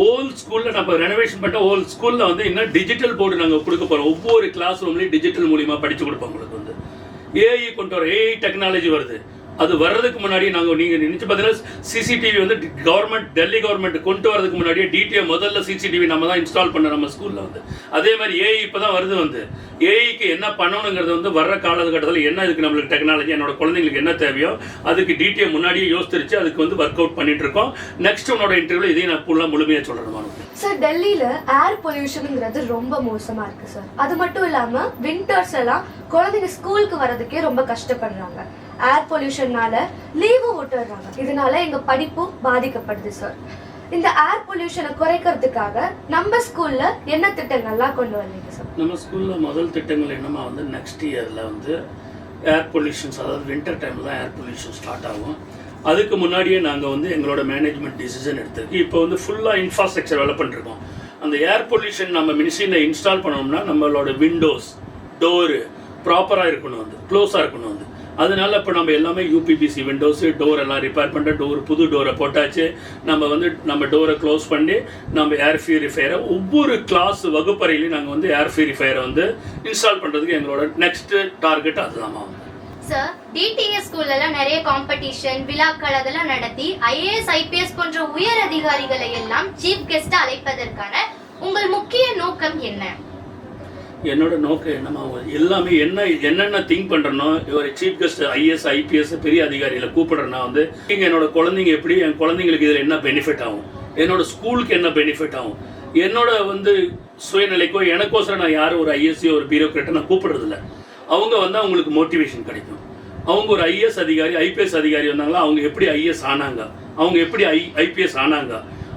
ஓல் ஸ்கூலில் நம்ம ரெனோவேஷன் பண்ண ஓல் ஸ்கூலில் வந்து இன்னும் டிஜிட்டல் போர்டு நாங்கள் கொடுக்க போகிறோம். ஒவ்வொரு கிளாஸ் ரூம்லேயும் டிஜிட்டல் மூலியமாக படித்து கொடுப்போம். உங்களுக்கு வந்து ஏஐ கொண்டு வர ஏஐ டெக்னாலஜி வருது. அது வர்றதுக்கு முன்னாடி நீங்கள் நினைச்சு பார்த்தீங்கன்னா சிசிடிவி வந்து டெல்லி கவர்மெண்ட் கொண்டு வரதுக்கு முன்னாடியே டிடிஏ முதல்ல சிசிடிவி நம்ம தான் இன்ஸ்டால் பண்ண நம்ம ஸ்கூலில் வந்து. அதே மாதிரி ஏஐ இப்போ தான் வருது. வந்து ஏஐக்கு என்ன பண்ணணுங்கிறது வந்து வர்ற காலகட்டத்தில் என்ன இதுக்கு நம்மளுக்கு டெக்னாலஜி என்னோட குழந்தைங்களுக்கு என்ன தேவையோ அதுக்கு டிடிஏ முன்னாடியே யோசிச்சிருச்சு. அதுக்கு வந்து ஒர்க் அவுட் பண்ணிட்டு இருக்கோம். நெக்ஸ்ட் உன்னோட இன்டர்வியூல இதையும் நான் ஃபுல்லாக முழுமையாக சொல்கிறேன். சார், டெல்லியில ஏர் பொல்யூஷனுங்கிறது ரொம்ப மோசமா இருக்கு சார். அது மட்டும் இல்லாம விண்டர்ஸ் எல்லாம் குழந்தைங்க ஸ்கூலுக்கு வர்றதுக்கே ரொம்ப கஷ்டப்படுறாங்க. ஏர் பொல்யூஷன்னால லீவும் விட்டுறாங்க. இதனால எங்க படிப்பும் பாதிக்கப்படுது சார். இந்த ஏர் பொல்யூஷனை குறைக்கிறதுக்காக நம்ம ஸ்கூல்ல என்ன திட்டங்கள்லாம் கொண்டு வந்தீங்க சார்? நம்ம ஸ்கூல்ல முதல் திட்டங்கள் என்னமா வந்து நெக்ஸ்ட் இயர்ல வந்து ஏர் பொல்யூஷன்ஸ், அதாவது வின்டர் டைம்ல தான் ஏர் பொல்யூஷன் ஸ்டார்ட் ஆகும். அதுக்கு முன்னாடியே நாங்கள் வந்து எங்களோட மேனேஜ்மெண்ட் டிசிஷன் எடுத்திருக்கு. இப்போ வந்து ஃபுல்லாக இன்ஃப்ராஸ்ட்ரக்சர் டெவலப் பண்ணிருக்கோம். அந்த ஏர் பொல்யூஷன் நம்ம மினிஸ்ட்ரியில் இன்ஸ்டால் பண்ணோம்னா நம்மளோட விண்டோஸ், டோரு ப்ராப்பராக இருக்கணும், வந்து க்ளோஸாக இருக்கணும். வந்து அதனால இப்போ நம்ம எல்லாமே யூபிபிசி விண்டோஸு, டோர் எல்லாம் ரிப்பேர் பண்ணுற புது டோரை போட்டாச்சு. நம்ம டோரை க்ளோஸ் பண்ணி நம்ம ஏர் பியூரிஃபையரை ஒவ்வொரு கிளாஸ் வகுப்பறையிலையும் நாங்கள் வந்து ஏர் பியூரிஃபையரை வந்து இன்ஸ்டால் பண்ணுறதுக்கு எங்களோட நெக்ஸ்ட் டார்கெட் அதுதான். சார், டிடிஎஸ் ஸ்கூல்ல எல்லாம் நிறைய காம்படிஷன், விழாக்கள் அதெல்லாம் நடத்தி ஐஏஎஸ், ஐபிஎஸ் போன்ற உயர் அதிகாரிகளை எல்லாம் சீஃப் கெஸ்டா அழைப்பதற்கான உங்கள் முக்கிய நோக்கம் என்ன? என்னோட நோக்கம் என்னமா எல்லாமே என்னென்ன திங்க் பண்றனோ, ஒரு சீஃப் கெஸ்ட் ஐஏஎஸ், ஐபிஎஸ் பெரிய அதிகாரிகளை கூப்பிடுறேன்னா வந்து என்னோட குழந்தைங்க எப்படி, என் குழந்தைங்களுக்கு இதில் என்ன பெனிஃபிட் ஆகும், என்னோட ஸ்கூலுக்கு என்ன பெனிஃபிட் ஆகும், என்னோட வந்து சுயநிலைக்கோ எனக்கோசரம் நான் யாரும் ஒரு ஐஎஸ்சி ஒரு பியூரோக்ராட்டை நான் கூப்பிடுறதில்ல. அவங்க வந்து அவங்களுக்கு மோட்டிவேஷன் கிடைக்கும். அவங்க ஒரு ஐஏஎஸ் அதிகாரி, ஐபிஎஸ் அதிகாரி வந்தாங்களா, அவங்க எப்படி ஐஏஎஸ் ஆனாங்க, அவங்க எப்படி ஐபிஎஸ் ஆனாங்க,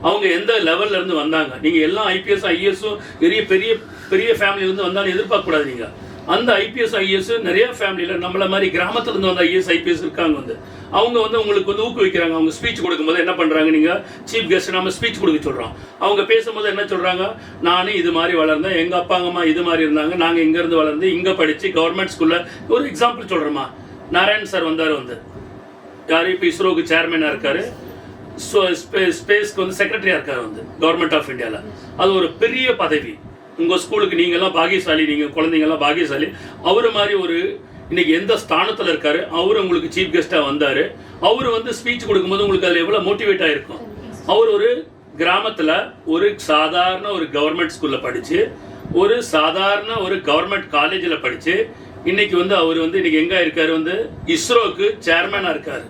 அவங்க எந்த லெவல்ல இருந்து வந்தாங்க. நீங்க எல்லாம் ஐபிஎஸ் ஐஏஎஸும் பெரிய பெரிய பெரிய ஃபேமிலியிலேருந்து வந்தாலும் எதிர்பார்க்கக்கூடாது. நீங்க அந்த ஐபிஎஸ் ஐஏஎஸ் நிறைய ஃபேமிலியில் நம்மள மாதிரி கிராமத்துல இருந்து வந்த ஐஏஎஸ் ஐபிஎஸ் இருக்காங்க. வந்து அவங்க வந்து உங்களுக்கு வந்து ஊக்குவிக்கிறாங்க. அவங்க ஸ்பீச் கொடுக்கும்போது என்ன பண்றாங்க, நீங்க சீஃப் கெஸ்ட் நம்ம ஸ்பீச் கொடுக்க சொல்றோம். அவங்க பேசும்போது என்ன சொல்றாங்க, நானும் இது மாதிரி வளர்ந்தேன், எங்க அப்பா அம்மா இது மாதிரி இருந்தாங்க, நாங்க இங்க இருந்து வளர்ந்து இங்க படிச்சு கவர்மெண்ட் ஸ்கூல்ல ஒரு எக்ஸாம்பிள் சொல்றோமா, நாராயண் சார் வந்தாரு. வந்து யாரு இப்போ இஸ்ரோக்கு சேர்மேனா இருக்காரு, ஸ்பேஸ்க்கு வந்து செக்ரட்டரியா இருக்காரு வந்து கவர்மெண்ட் ஆஃப் இந்தியாவில். அது ஒரு பெரிய பதவி. உங்கள் ஸ்கூலுக்கு நீங்கள்லாம் பாகியசாலி, நீங்கள் குழந்தைங்கள்லாம் பாகியசாலி. அவர் மாதிரி ஒரு இன்னைக்கு எந்த ஸ்தானத்தில் இருக்காரு, அவர் உங்களுக்கு சீஃப் கெஸ்ட்டாக வந்தார். அவர் வந்து ஸ்பீச் கொடுக்கும்போது உங்களுக்கு அதில் எவ்வளோ மோட்டிவேட் ஆகிருக்கும். அவர் ஒரு கிராமத்தில் ஒரு சாதாரண ஒரு கவர்மெண்ட் ஸ்கூலில் படித்து, ஒரு சாதாரண ஒரு கவர்மெண்ட் காலேஜில் படித்து, இன்னைக்கு வந்து அவர் வந்து இன்னைக்கு எங்கே இருக்காரு, வந்து இஸ்ரோக்கு சேர்மேனாக இருக்காரு,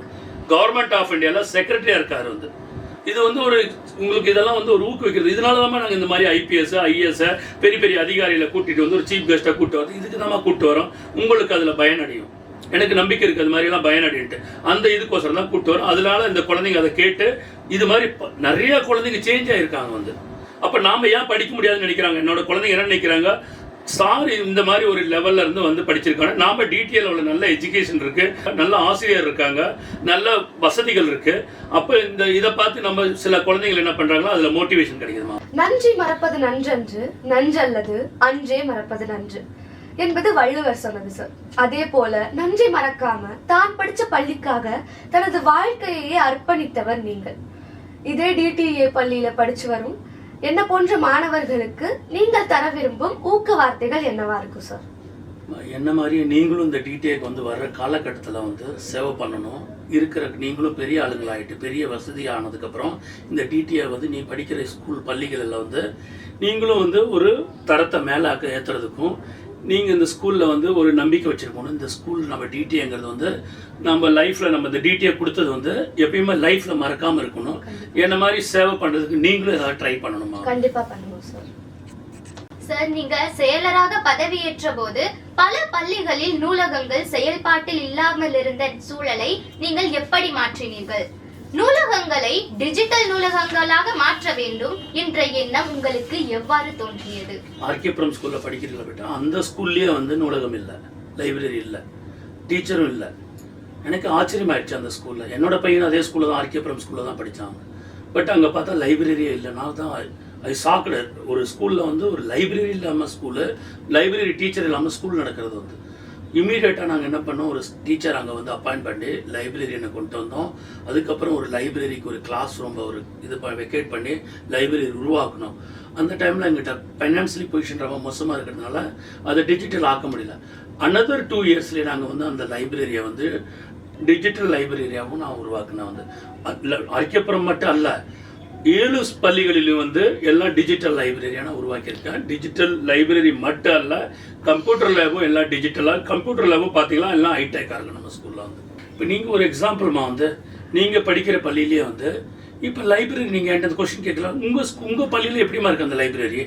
கவர்மெண்ட் ஆஃப் இந்தியாவில் செக்ரட்டரியா இருக்காரு. வந்து இது வந்து ஒரு உங்களுக்கு இதெல்லாம் வந்து ஒரு ஊக்குவிக்கிறது. இதனால தான் நாங்கள் இந்த மாதிரி ஐபிஎஸ், ஐஏஎஸ் பெரிய பெரிய அதிகாரிகளை கூட்டிட்டு வந்து ஒரு சீஃப் கெஸ்ட்டாக கூப்பிட்டு வரோம். இதுக்கு தான் கூப்பிட்டு வரோம். உங்களுக்கு அதில் பயனடையும், எனக்கு நம்பிக்கை இருக்குது அது மாதிரிலாம் பயனடைன்ட்டு. அந்த இதுக்கோசரம் தான் கூப்பிட்டு வரோம். அதனால இந்த குழந்தைங்க அதை கேட்டு இது மாதிரி நிறைய குழந்தைங்க சேஞ்ச் ஆகிருக்காங்க. வந்து அப்போ நாம் ஏன் படிக்க முடியாதுன்னு நினைக்கிறாங்க. என்னோட குழந்தைங்க என்ன நினைக்கிறாங்க, சார் இந்த மாதிரி ஒரு லெவல்ல இருந்து வந்து படிச்சிருக்காங்க. நாம டிடிஎல் உள்ள நல்ல எஜுகேஷன் இருக்கு, நல்ல ஆசிரியர் இருக்காங்க, நல்ல வசதிகள் இருக்கு. அப்ப இந்த இதை பார்த்து நம்ம சில குழந்தைகள் என்ன பண்றாங்களோ அதுல மோட்டிவேஷன் கிடைக்குதுமா. நன்றி மறப்பது நன்றன்று, நன்றல்லது அன்றே மறப்பது நன்று என்பது வள்ளுவர் சொன்னது சார். அதே போல நன்றி மறக்காம தான் படிச்ச பள்ளிக்காக தனது வாழ்க்கையே அர்ப்பணித்தவர் நீங்கள். இதே டிடிஏ பள்ளியில படிச்சு வரும் என்ன போன்ற மாணவர்களுக்கு நீங்கள் தர விரும்பும் ஊக்க வார்த்தைகள் என்னவா இருக்கும் சார்? என்ன மாதிரி நீங்களும் இந்த டிடிஏக்கு வந்து வர்ற காலகட்டத்தில் வந்து சேவை பண்ணணும். இருக்கிற நீங்களும் பெரிய ஆளுங்களாகிட்டு பெரிய வசதி ஆனதுக்கப்புறம் இந்த டிடிஏ வந்து நீ படிக்கிற ஸ்கூல் பள்ளிகளில் வந்து நீங்களும் வந்து ஒரு தரத்தை மேலாக்க ஏற்றுறதுக்கும் நீங்கள் இந்த ஸ்கூலில் வந்து ஒரு நம்பிக்கை வச்சுருக்கணும். இந்த ஸ்கூல் நம்ம டிடிஏங்கிறது வந்து நம்ம லைஃப்பில் நம்ம இந்த டிடிஏ கொடுத்தது வந்து எப்பயுமே லைஃப்பில் மறக்காமல் இருக்கணும். என்ன மாதிரி சேவை பண்ணுறதுக்கு நீங்களும் ஏதாவது ட்ரை பண்ணணுமா? கண்டிப்பாக பண்ணுவோம் சார். சார், நீங்க செயலராக பதவியேற்ற போது பல பள்ளிகளில் நூலகங்கள் செயல்பாட்டில் இல்லாமல் இருந்த சூழலை நீங்கள் எப்படி மாற்றினீர்கள்? நூலகங்களை டிஜிட்டல் நூலகங்களாக மாற்ற வேண்டும் என்ற எண்ணம் உங்களுக்கு எவ்வாறு தோன்றியது? ஆர்கேபுரம் ஸ்கூல்ல படிக்கிறீங்களா பேட்டா? அந்த ஸ்கூல்லயே வந்து நூலகம் இல்லை, லைப்ரரி இல்லை, டீச்சரும் இல்லை. எனக்கு ஆச்சரியமாயிடுச்சு அந்த ஸ்கூல்ல. என்னோட பையன் அதே ஸ்கூல்ல தான், ஆர்கேபுரம் ஸ்கூல்ல தான் படித்தாங்க. பட் அங்கே பார்த்தா லைப்ரரியே இல்லை. நான் தான் அது சாக்கடை. ஒரு ஸ்கூலில் வந்து ஒரு லைப்ரரி இல்லாமல் ஸ்கூலு, லைப்ரரி டீச்சர் இல்லாமல் ஸ்கூல் நடக்கிறது வந்து இமீடியட்டாக நாங்கள் என்ன பண்ணோம், ஒரு டீச்சர் அங்கே வந்து அப்பாயிண்ட் பண்ணி லைப்ரரியனை கொண்டு வந்தோம். அதுக்கப்புறம் ஒரு லைப்ரரிக்கு ஒரு கிளாஸ் ரூமை ஒரு இது வெக்கேட் பண்ணி லைப்ரரி உருவாக்கணும். அந்த டைமில் எங்கிட்ட ஃபைனான்சியலி பொசிஷன் ரொம்ப மோசமாக இருக்கிறதுனால அதை டிஜிட்டல் ஆக்க முடியல. அனதர் 2 இயர்ஸ்லேயே நாங்கள் வந்து அந்த லைப்ரரியை வந்து டிஜிட்டல் லைப்ரரியாகவும் நான் உருவாக்கினேன். வந்து ஆர்கேபுரம் மட்டும் அல்ல, 7 பள்ளிகளிலும் வந்து எல்லாம் டிஜிட்டல் லைப்ரரியாக நான் உருவாக்கியிருக்கேன். டிஜிட்டல் லைப்ரரி மட்டும் அல்ல, கம்ப்யூட்டர் லேபும் எல்லாம் டிஜிட்டலாக. கம்ப்யூட்டர் லேபும் பார்த்தீங்கன்னா எல்லாம் ஹைடெக்காக இருக்குது நம்ம ஸ்கூலில் வந்து. இப்போ நீங்கள் ஒரு எக்ஸாம்பிள்மா வந்து நீங்கள் படிக்கிற பள்ளியிலேயே வந்து இப்போ லைப்ரரி நீங்கள் என்கிட்ட கொஸ்டின் கேட்கலாம், உங்கள் பள்ளியில் எப்படிமா இருக்குது அந்த லைப்ரரி?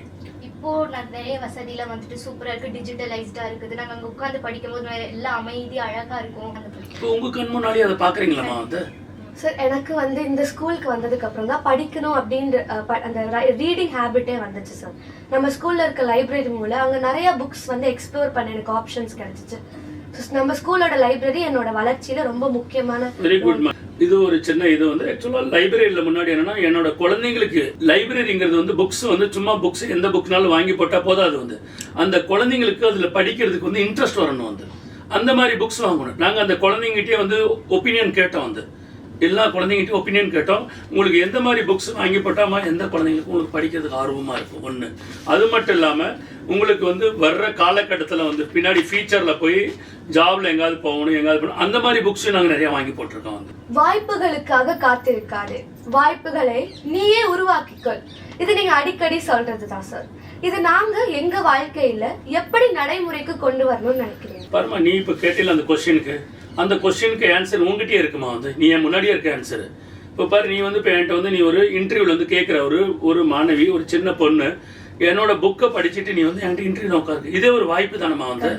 இப்போ நிறைய வசதியில வந்துட்டு சூப்பரா இருக்கு, டிஜிட்டலைஸ்டா இருக்குது. நாங்க அங்க உட்கார்ந்து படிக்கும் போது எல்லாம் அமைதி அழகா இருக்கும். இப்போ உங்க கண் முன்னாடியே அதை பாக்குறீங்களாமா வந்து? சார், எனக்கு வந்து இந்த ஸ்கூலுக்கு வந்ததுக்கு அப்புறம் தான் படிக்கணும் அப்படின்ற அந்த ரீடிங் ஹேபிட்டே வந்துச்சு சார். நம்ம ஸ்கூல்ல இருக்க லைப்ரரி மூலம் அங்கே நிறைய புக்ஸ் வந்து எக்ஸ்ப்ளோர் பண்ண எனக்கு ஆப்ஷன்ஸ் கிடைச்சிச்சு. நம்ம ஸ்கூலோட லைப்ரரி என்னோட வளர்ச்சியில ரொம்ப முக்கியமான. Very good. இது ஒரு சின்ன இது வந்து ஆக்சுவலா லைப்ரரியில முன்னாடி என்னன்னா, என்னோட குழந்தைங்களுக்கு லைப்ரரிங்கிறது வந்து புக்ஸ் வந்து சும்மா புக்ஸ் எந்த புக்னாலும் வாங்கி போட்டா போதாது. வந்து அந்த குழந்தைங்களுக்கு அதுல படிக்கிறதுக்கு வந்து இன்ட்ரெஸ்ட் வரணும். வந்து அந்த மாதிரி புக்ஸ் வாங்கணும். நாங்க அந்த குழந்தைங்கிட்டே வந்து ஒப்பீனியன் கேட்டோம். வந்து எல்லா குழந்தைங்கிட்டையும் ஒப்பீனியன் கேட்டோம். உங்களுக்கு எந்த மாதிரி புக்ஸ் வாங்கி போட்டாமா எந்த குழந்தைங்களுக்கும் உங்களுக்கு படிக்கிறதுக்கு ஆர்வமாக இருக்கும் ஒன்று. அது மட்டும் இல்லாமல் உங்களுக்கு வந்து வர்ற காலகட்டத்தில் வந்து பின்னாடி ஃபியூச்சரில் போய் ஜாப்ல எங்காவது போகணும், எங்காவது போகணும், அந்த மாதிரி புக்ஸும் நாங்கள் நிறைய வாங்கி போட்டிருக்கோம். வந்து வாய்ப்புகளுக்காக காத்திருக்காது, வாய்ப்புகளை நீயே உருவாக்கிக்கொள். இது நீங்க அடிக்கடி சொல்றது தான் சார். இது நாங்க எங்க வாழ்க்கையில எப்படி நடைமுறைக்கு கொண்டு வரணும்னு நினைக்கிறேன். பாருமா, நீ இப்போ கேட்டில அந்த கொஸ்டினுக்கு ஆன்சர் உங்ககிட்டயே இருக்குமா? வந்து நீ என் முன்னாடியே இருக்க ஆன்சர். இப்போ பாரு, நீ வந்து இப்போ என்கிட்ட வந்து நீ ஒரு இன்டர்வியூல வந்து கேட்குற ஒரு மாணவி, ஒரு சின்ன பொண்ணு என்னோட புக்கை படிச்சுட்டு நீ வந்து என்கிட்ட இன்டர்வியூ உட்காரு. இதே ஒரு வாய்ப்பு தானம்மா. வந்து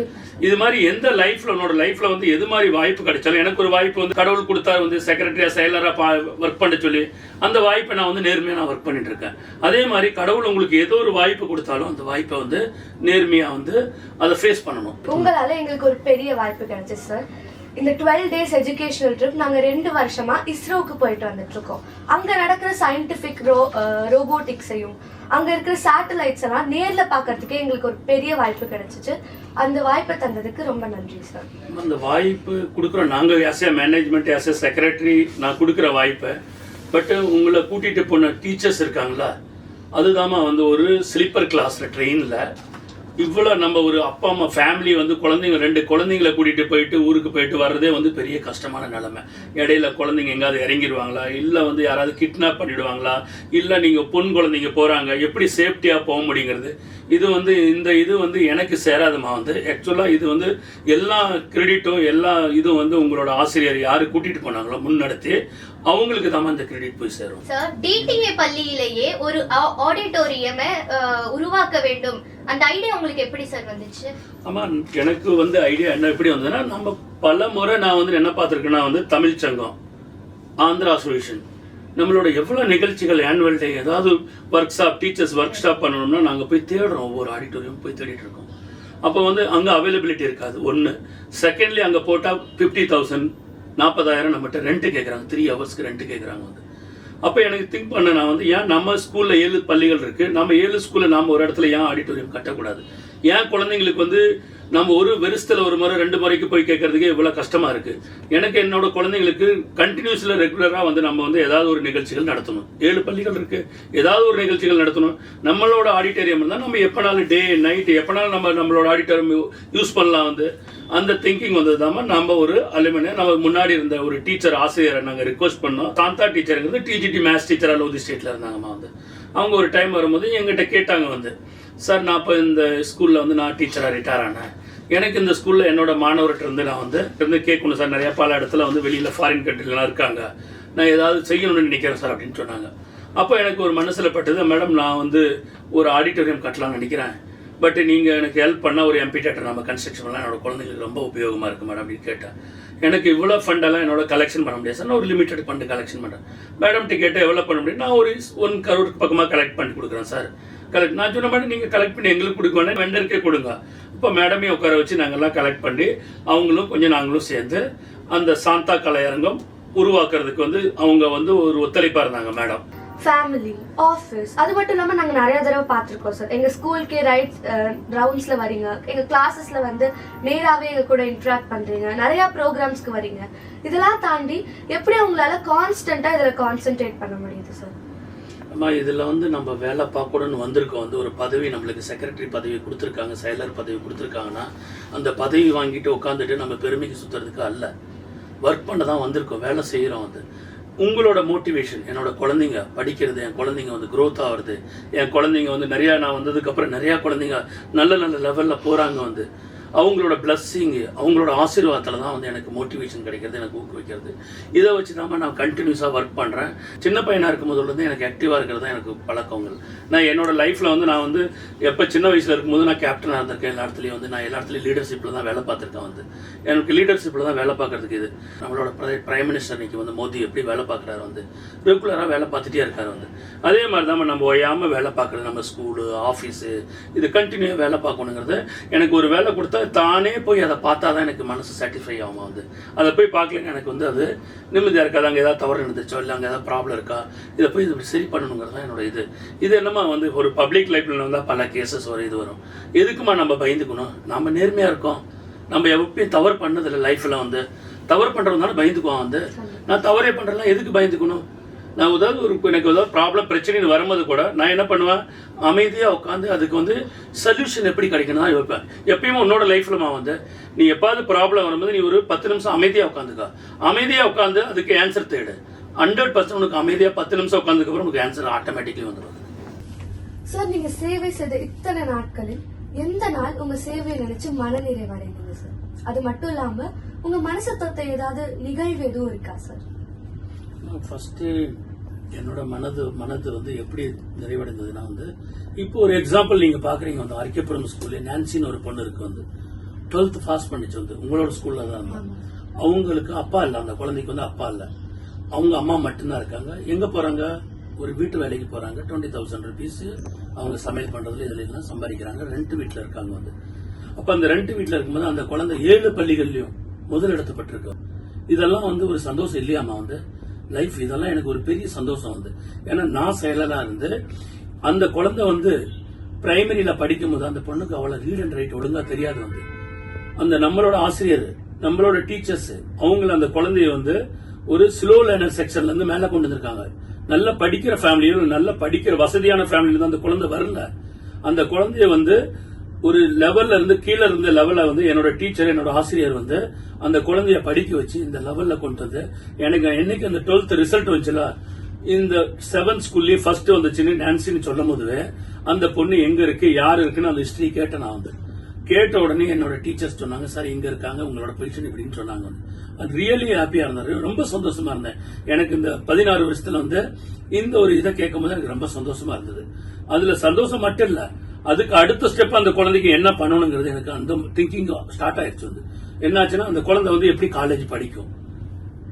இது மாதிரி எந்த லைஃப்ல உன்னோட லைஃப்ல வந்து எது மாதிரி வாய்ப்பு கிடைச்சாலும், எனக்கு ஒரு வாய்ப்பு வந்து கடவுள் கொடுத்தா வந்து செக்ரட்டரியா செயலரா ஒர்க் பண்ண சொல்லி அந்த வாய்ப்பை நான் வந்து நேர்மையா நான் ஒர்க் பண்ணிட்டு இருக்கேன். அதே மாதிரி கடவுள் உங்களுக்கு ஏதோ ஒரு வாய்ப்பு கொடுத்தாலும் அந்த வாய்ப்பை வந்து நேர்மையா வந்து அதை ஃபேஸ் பண்ணணும். உங்களால எங்களுக்கு ஒரு பெரிய வாய்ப்பு கிடைச்சிச்சு சார். இந்த 12 days எஜுகேஷனல் ட்ரிப் நாங்க 2 வருஷமா இஸ்ரோவுக்கு போயிட்டு வந்துட்டு இருக்கோம். அங்க நடக்கிற சயின்டிபிக் ரோபோட்டிக்ஸையும் அங்க இருக்கிற சேட்டலைட்ஸ் எல்லாம் நேர்ல பாக்கிறதுக்கே எங்களுக்கு ஒரு பெரிய வாய்ப்பு கிடைச்சிச்சு. அந்த வாய்ப்பை தந்ததுக்கு ரொம்ப நன்றி சார். அந்த வாய்ப்பு கொடுக்குறோம் நாங்க as a management, as a secretary நான் கொடுக்குற வாய்ப்பை. பட் உங்களை கூட்டிட்டு போன டீச்சர்ஸ் இருக்காங்களா, அதுதாம்மா வந்து ஒரு ஸ்லீப்பர் கிளாஸ்ல ட்ரெயின்ல இவ்வளோ நம்ம ஒரு அப்பா அம்மா ஃபேமிலி வந்து குழந்தைங்க 2 குழந்தைங்களை கூட்டிகிட்டு போயிட்டு ஊருக்கு போயிட்டு வர்றதே வந்து பெரிய கஷ்டமான நிலைமை. இடையில குழந்தைங்க எங்காவது இறங்கிடுவாங்களா, இல்லை வந்து யாராவது கிட்னாப் பண்ணிடுவாங்களா, இல்லை நீங்கள் பொன் குழந்தைங்க போகிறாங்க எப்படி சேஃப்டியாக போக முடியுங்கிறது. இது வந்து இது வந்து எனக்கு சேராதுமா. வந்து ஆக்சுவலாக இது வந்து எல்லா கிரெடிட்டும் எல்லா இதுவும் வந்து உங்களோட ஆசிரியர் யாரு கூட்டிகிட்டு போனாங்களோ முன்னெடுத்து அவங்களுக்கு தான் இந்த கிரெடிட் போய் சேரும். சார், டிடிஏ பள்ளியிலேயே ஒரு ஆடிட்டோரியமை உருவாக்க வேண்டும், அந்த ஐடியா உங்களுக்கு எப்படி சார் வந்துச்சு? ஆமா, எனக்கு வந்து ஐடியா என்ன எப்படி வந்ததுன்னா, நம்ம பல முறை நான் வந்து என்ன பார்த்துருக்கேன்னா வந்து தமிழ் சங்கம், ஆந்திரா சொல்யூஷன், நம்மளோட எவ்வளோ நிகழ்ச்சிகள் ஆனுவல் டே ஏதாவது work shop teachers work shop பண்ணணும்னா நாங்கள் போய் தேடுறோம், ஒவ்வொரு ஆடிட்டோரியம் போய் தேடிட்டு இருக்கோம். அப்போ வந்து அங்கே அவைலபிலிட்டி இருக்காது ஒன்று. செகண்ட்லி அங்கே போட்டால் 50,000 40,000 நம்மகிட்ட ரெண்ட் கேட்குறாங்க, 3 ஹவர்ஸ்க்கு ரெண்ட் கேட்குறாங்க. வந்து அப்போ எனக்கு திங்க் பண்ண நான் வந்து ஏன் நம்ம ஸ்கூலில் 7 பள்ளிகள் இருக்குது, நம்ம 7 ஸ்கூலில் நாம் ஒரு இடத்துல ஏன் ஆடிட்டோரியம் கட்டக்கூடாது, ஏன் குழந்தைங்களுக்கு வந்து நம்ம ஒரு வருஷத்துல ஒரு முறை 2 முறைக்கு போய் கேட்கறதுக்கே இவ்வளவு கஷ்டமா இருக்கு. எனக்கு என்னோட குழந்தைங்களுக்கு கண்டினியூஸ்ல ரெகுலரா வந்து நம்ம வந்து ஏதாவது ஒரு நிகழ்ச்சிகள் நடத்தணும். 7 பள்ளிகள் இருக்கு, ஏதாவது ஒரு நிகழ்ச்சிகள் நடத்தணும். நம்மளோட ஆடிட்டோரியம் இருந்தா நம்ம எப்பனாலும் டே நைட் எப்பனாலும் நம்மளோட ஆடிட்டோரியம் யூஸ் பண்ணலாம். வந்து அந்த திங்கிங் வந்ததுதாம நம்ம ஒரு அலுமினி நம்ம முன்னாடி இருந்த ஒரு டீச்சர் ஆசிரியரை நாங்க ரிக்வஸ்ட் பண்ணோம். சாந்தா டீச்சருங்கிறது டிஜிடி மேத்ஸ் டீச்சரா லோதி ஸ்டேட்ல இருந்தாங்கம்மா. வந்து அவங்க ஒரு டைம் வரும்போது எங்கிட்ட கேட்டாங்க வந்து, சார் நான் இப்போ இந்த ஸ்கூல்ல வந்து நான் டீச்சரா ரிட்டையர் ஆனேன், எனக்கு இந்த ஸ்கூல்ல என்னோட மாணவர்கிட்ட இருந்து நான் வந்து கேட்கணும் சார். நிறைய பல இடத்துல வந்து வெளியில ஃபாரின் கண்ட்ரிலாம் இருக்காங்க, நான் ஏதாவது செய்யணும்னு நினைக்கிறேன் சார் அப்படின்னு சொன்னாங்க. அப்போ எனக்கு ஒரு மனசுல பட்டது, மேடம் நான் வந்து ஒரு ஆடிட்டோரியம் கட்டலாம்னு நினைக்கிறேன், பட் நீங்க எனக்கு ஹெல்ப் பண்ணா ஒரு எம்பி தேட்டர் நம்ம கன்ஸ்ட்ரக்ஷன் பண்ணலாம், என்னோட குழந்தைங்களுக்கு ரொம்ப உபயோகமா இருக்கு மேடம் அப்படின்னு கேட்டேன். எனக்கு இவ்வளோ ஃபண்டெல்லாம் என்னோட கலெக்ஷன் பண்ண முடியாது சார், நான் ஒரு லிமிட்டட் ஃபண்டு கலெக்ஷன் பண்ணுறேன். மேடம் டிக்கெட்டை எவ்வளோ பண்ண முடியும், நான் ஒரு 1 crore பக்கமாக கலெக்ட் பண்ணி கொடுக்குறேன் சார். நான் சொன்ன மாதிரி நீங்கள் கலெக்ட் பண்ணி எங்களுக்கு கொடுக்க வேண்டாம், வெண்டருக்கே கொடுங்க. இப்போ மேடமே உட்கார வச்சு நாங்கள்லாம் கலெக்ட் பண்ணி அவங்களும் கொஞ்சம் நாங்களும் சேர்ந்து அந்த சாந்தா கலையரங்கம் உருவாக்குறதுக்கு வந்து அவங்க வந்து ஒரு ஒத்துழைப்பாக இருந்தாங்க மேடம். ஃபேமிலி, ஆஃபீஸ், அது மட்டும் இல்லாமல் நாங்கள் நிறைய தடவை பார்த்துருக்கோம் சார். எங்கள் ஸ்கூலுக்கே ரவுண்ட்ஸில் வரீங்க, எங்கள் கிளாஸஸில் வந்து நேராகவே எங்கள் கூட இன்ட்ராக்ட் பண்ணுறீங்க, நிறையா ப்ரோக்ராம்ஸ்க்கு வரீங்க. இதெல்லாம் தாண்டி எப்படி உங்களால் கான்ஸ்டண்ட்டாக இதில் கான்சென்ட்ரேட் பண்ண முடியுது சார்? அம்மா இதில் வந்து நம்ம வேலை பார்க்கணுன்னு வந்திருக்கோம். வந்து ஒரு பதவி நம்மளுக்கு செக்ரட்டரி பதவி கொடுத்துருக்காங்க, செயலர் பதவி கொடுத்துருக்காங்கன்னா அந்த பதவி வாங்கிட்டு உட்காந்துட்டு நம்ம பெருமைக்கு சுற்றுறதுக்கு அல்ல, ஒர்க் பண்ண தான் வந்திருக்கோம், வேலை செய்கிறோம். வந்து உங்களோட மோட்டிவேஷன், என்னோட குழந்தைங்க படிக்கிறது, என் குழந்தைங்க வந்து க்ரோத் ஆகுறது, என் குழந்தைங்க வந்து நிறையா, நான் வந்ததுக்கப்புறம் நிறையா குழந்தைங்க நல்ல நல்ல லெவலில் போகிறாங்க. வந்து அவங்களோட பிளஸ்ஸிங்கு, அவங்களோட ஆசீர்வாதத்தில் தான் வந்து எனக்கு மோட்டிவேஷன் கிடைக்கிறது, எனக்கு ஊக்குவிக்கிறது. இதை வச்சு தான் நான் கண்டினியூஸாக ஒர்க் பண்ணுறேன். சின்ன பையனாக இருக்கும் போதுலேருந்து எனக்கு ஆக்டிவாக இருக்கிறது தான் எனக்கு பழக்கங்கள். நான் என்னோட லைஃப்பில் வந்து நான் வந்து எப்போ சின்ன வயசில் இருக்கும்போது நான் கேப்டனாக இருந்திருக்கேன். எல்லா இடத்துலையும் வந்து நான் எல்லா இடத்துலையும் லீடர்ஷிப்பில் தான் வேலை பார்த்துருக்கேன். வந்து எனக்கு லீடர்ஷிப்பில் தான் வேலை பார்க்குறதுக்கு இது நம்மளோட பிரைம் மினிஸ்டர் இன்னைக்கு வந்து மோடி எப்படி வேலை பார்க்குறாரு, வந்து ரெகுலராக வேலை பார்த்துட்டே இருக்காரு. வந்து அதே மாதிரி தான் நம்ம ஓயாமல் வேலை பார்க்குறது, நம்ம ஸ்கூலு ஆஃபீஸு இது கண்டினியூவாக வேலை பார்க்கணுங்கிறது. எனக்கு ஒரு வேலை கொடுத்தா தானே போய் அதை பார்த்தா தான் எனக்கு மனசு சாட்டிஸ்ஃபை ஆகும். வந்து அதை போய் பார்க்கலங்க எனக்கு வந்து அது நிம்மதியாக இருக்காது. அங்கே ஏதாவது தவறு இருந்துச்சோ இல்லை அங்கே ஏதாவது ப்ராப்ளம் இருக்கா, இதை போய் இது சரி பண்ணணுங்கிறது தான் என்னோட இது என்னமா வந்து ஒரு பப்ளிக் லைஃப்ல வந்தால் பல கேசஸ் வரும், இது வரும். எதுக்குமா நம்ம பயந்துக்கணும்? நம்ம நேர்மையாக இருக்கோம், நம்ம எப்பயும் தவறு பண்ணதில்லை லைஃப்பில். வந்து தவறு பண்ணுறதுனால பயந்துக்குவோம். வந்து நான் தவறே பண்ணுறேன்னா எதுக்கு பயந்துக்கணும்? நான் எனக்கு ஏதாவது ப்ராப்ளம் பிரச்சனைன்னு வரும்போது கூட நான் என்ன பண்ணுவேன், அமைதியாக உட்காந்து அதுக்கு வந்து சொல்யூஷன் எப்படி கிடைக்கணும் தான் யோசிப்பேன். எப்பயுமே உன்னோட லைஃப்ல வந்து நீ எப்பாவது ப்ராப்ளம் வரும்போது நீ ஒரு 10 நிமிஷம் அமைதியாக உட்காந்துக்கா, அமைதியாக உட்காந்து அதுக்கு ஆன்சர் தேடு. 100% உனக்கு அமைதியாக 10 நிமிஷம் உட்காந்துக்கப்புறம் உனக்கு ஆன்சர் ஆட்டோமேட்டிக்லி வந்துடும். சார், நீங்க சேவை செய்த இத்தனை நாட்களில் எந்த நாள் உங்க சேவையை நினைச்சு மனநிறைவடைந்தீங்க சார்? அது மட்டும் இல்லாம உங்க மனசை தொட்ட ஏதாவது நிகழ்வு எதுவும் இருக்கா சார்? ஃபர்ஸ்ட் என்னோட மனது வந்து எப்படி நிறைவடைந்ததுன்னா வந்து இப்போ ஒரு எக்ஸாம்பிள் நீங்க பாக்குறீங்க, வந்து அரிக்கப்புறம் ஸ்கூல்ல நான்சின்னு ஒரு பொண்ணு இருக்கு, வந்து 12th பாஸ் பண்ணிச்சு. வந்து உங்களோட ஸ்கூல்ல தான் இருந்தாங்க. அவங்களுக்கு அப்பா இல்லை, அந்த குழந்தைக்கு வந்து அப்பா இல்லை, அவங்க அம்மா மட்டும்தான் இருக்காங்க. எங்க போறாங்க? ஒரு வீட்டு வேலைக்கு போறாங்க. 20,000 rupees அவங்க சமையல் பண்றதுல இதுல எல்லாம் சம்பாதிக்கிறாங்க. ரெண்ட் வீட்டுல இருக்காங்க. வந்து அப்ப அந்த ரெண்ட் வீட்டுல இருக்கும்போது அந்த குழந்தை 7 பள்ளிகள்லயும் முதலிடப்பட்டிருக்கு. இதெல்லாம் வந்து ஒரு சந்தோஷம் இல்லையாமா? வந்து லைஃப் இதெல்லாம் எனக்கு ஒரு பெரிய சந்தோஷம். வந்து ஏன்னா நான் செயலா இருந்து அந்த குழந்தை வந்து பிரைமரியில படிக்கும் போது அந்த பொண்ணுக்கு அவளை ரீட் அண்ட் ரைட் ஒழுங்கா தெரியாது. வந்து அந்த நம்மளோட ஆசிரியர், நம்மளோட டீச்சர்ஸ் அவங்கள அந்த குழந்தைய வந்து ஒரு ஸ்லோ லேர்னர் செக்ஷன்ல இருந்து மேல கொண்டு வந்திருக்காங்க. நல்ல படிக்கிற ஃபேமிலியும் நல்ல படிக்கிற வசதியான ஃபேமிலியில தான் அந்த குழந்தை வரல. அந்த குழந்தைய வந்து ஒரு லெவல்ல இருந்து கீழே இருந்த லெவல்ல வந்து என்னோட டீச்சர், என்னோட ஆசிரியர் வந்து அந்த குழந்தைய படிக்க வச்சு இந்த லெவல்ல கொண்டு வந்து எனக்கு என்னைக்கு அந்த 12th ரிசல்ட் வந்துச்சுல, இந்த 7th ஸ்கூல்லயே ஃபர்ஸ்ட் வந்துச்சுன்னு நான்சின்னு சொல்லும் போது அந்த பொண்ணு எங்க இருக்கு யாரு இருக்குன்னு அந்த ஹிஸ்டரி கேட்டேன். நான் வந்து கேட்ட உடனே என்னோட டீச்சர்ஸ் சொன்னாங்க, சார் இங்க இருக்காங்க உங்களோட பொசிஷன் இப்படின்னு சொன்னாங்க. அது ரியலி ஹாப்பியா இருந்தாரு, ரொம்ப சந்தோஷமா இருந்தேன். எனக்கு இந்த 16 வருஷத்துல வந்து இந்த ஒரு இதை கேட்கும் போது எனக்கு ரொம்ப சந்தோஷமா இருந்தது. அதுல சந்தோஷம் மட்டும் இல்ல, அதுக்கு அடுத்த ஸ்டெப் அந்த குழந்தைக்கு என்ன பண்ணணுங்கிறது எனக்கு அந்த திங்கிங் ஸ்டார்ட் ஆயிடுச்சு. வந்து என்னாச்சுன்னா அந்த குழந்தை வந்து எப்படி காலேஜ் படிக்கும்,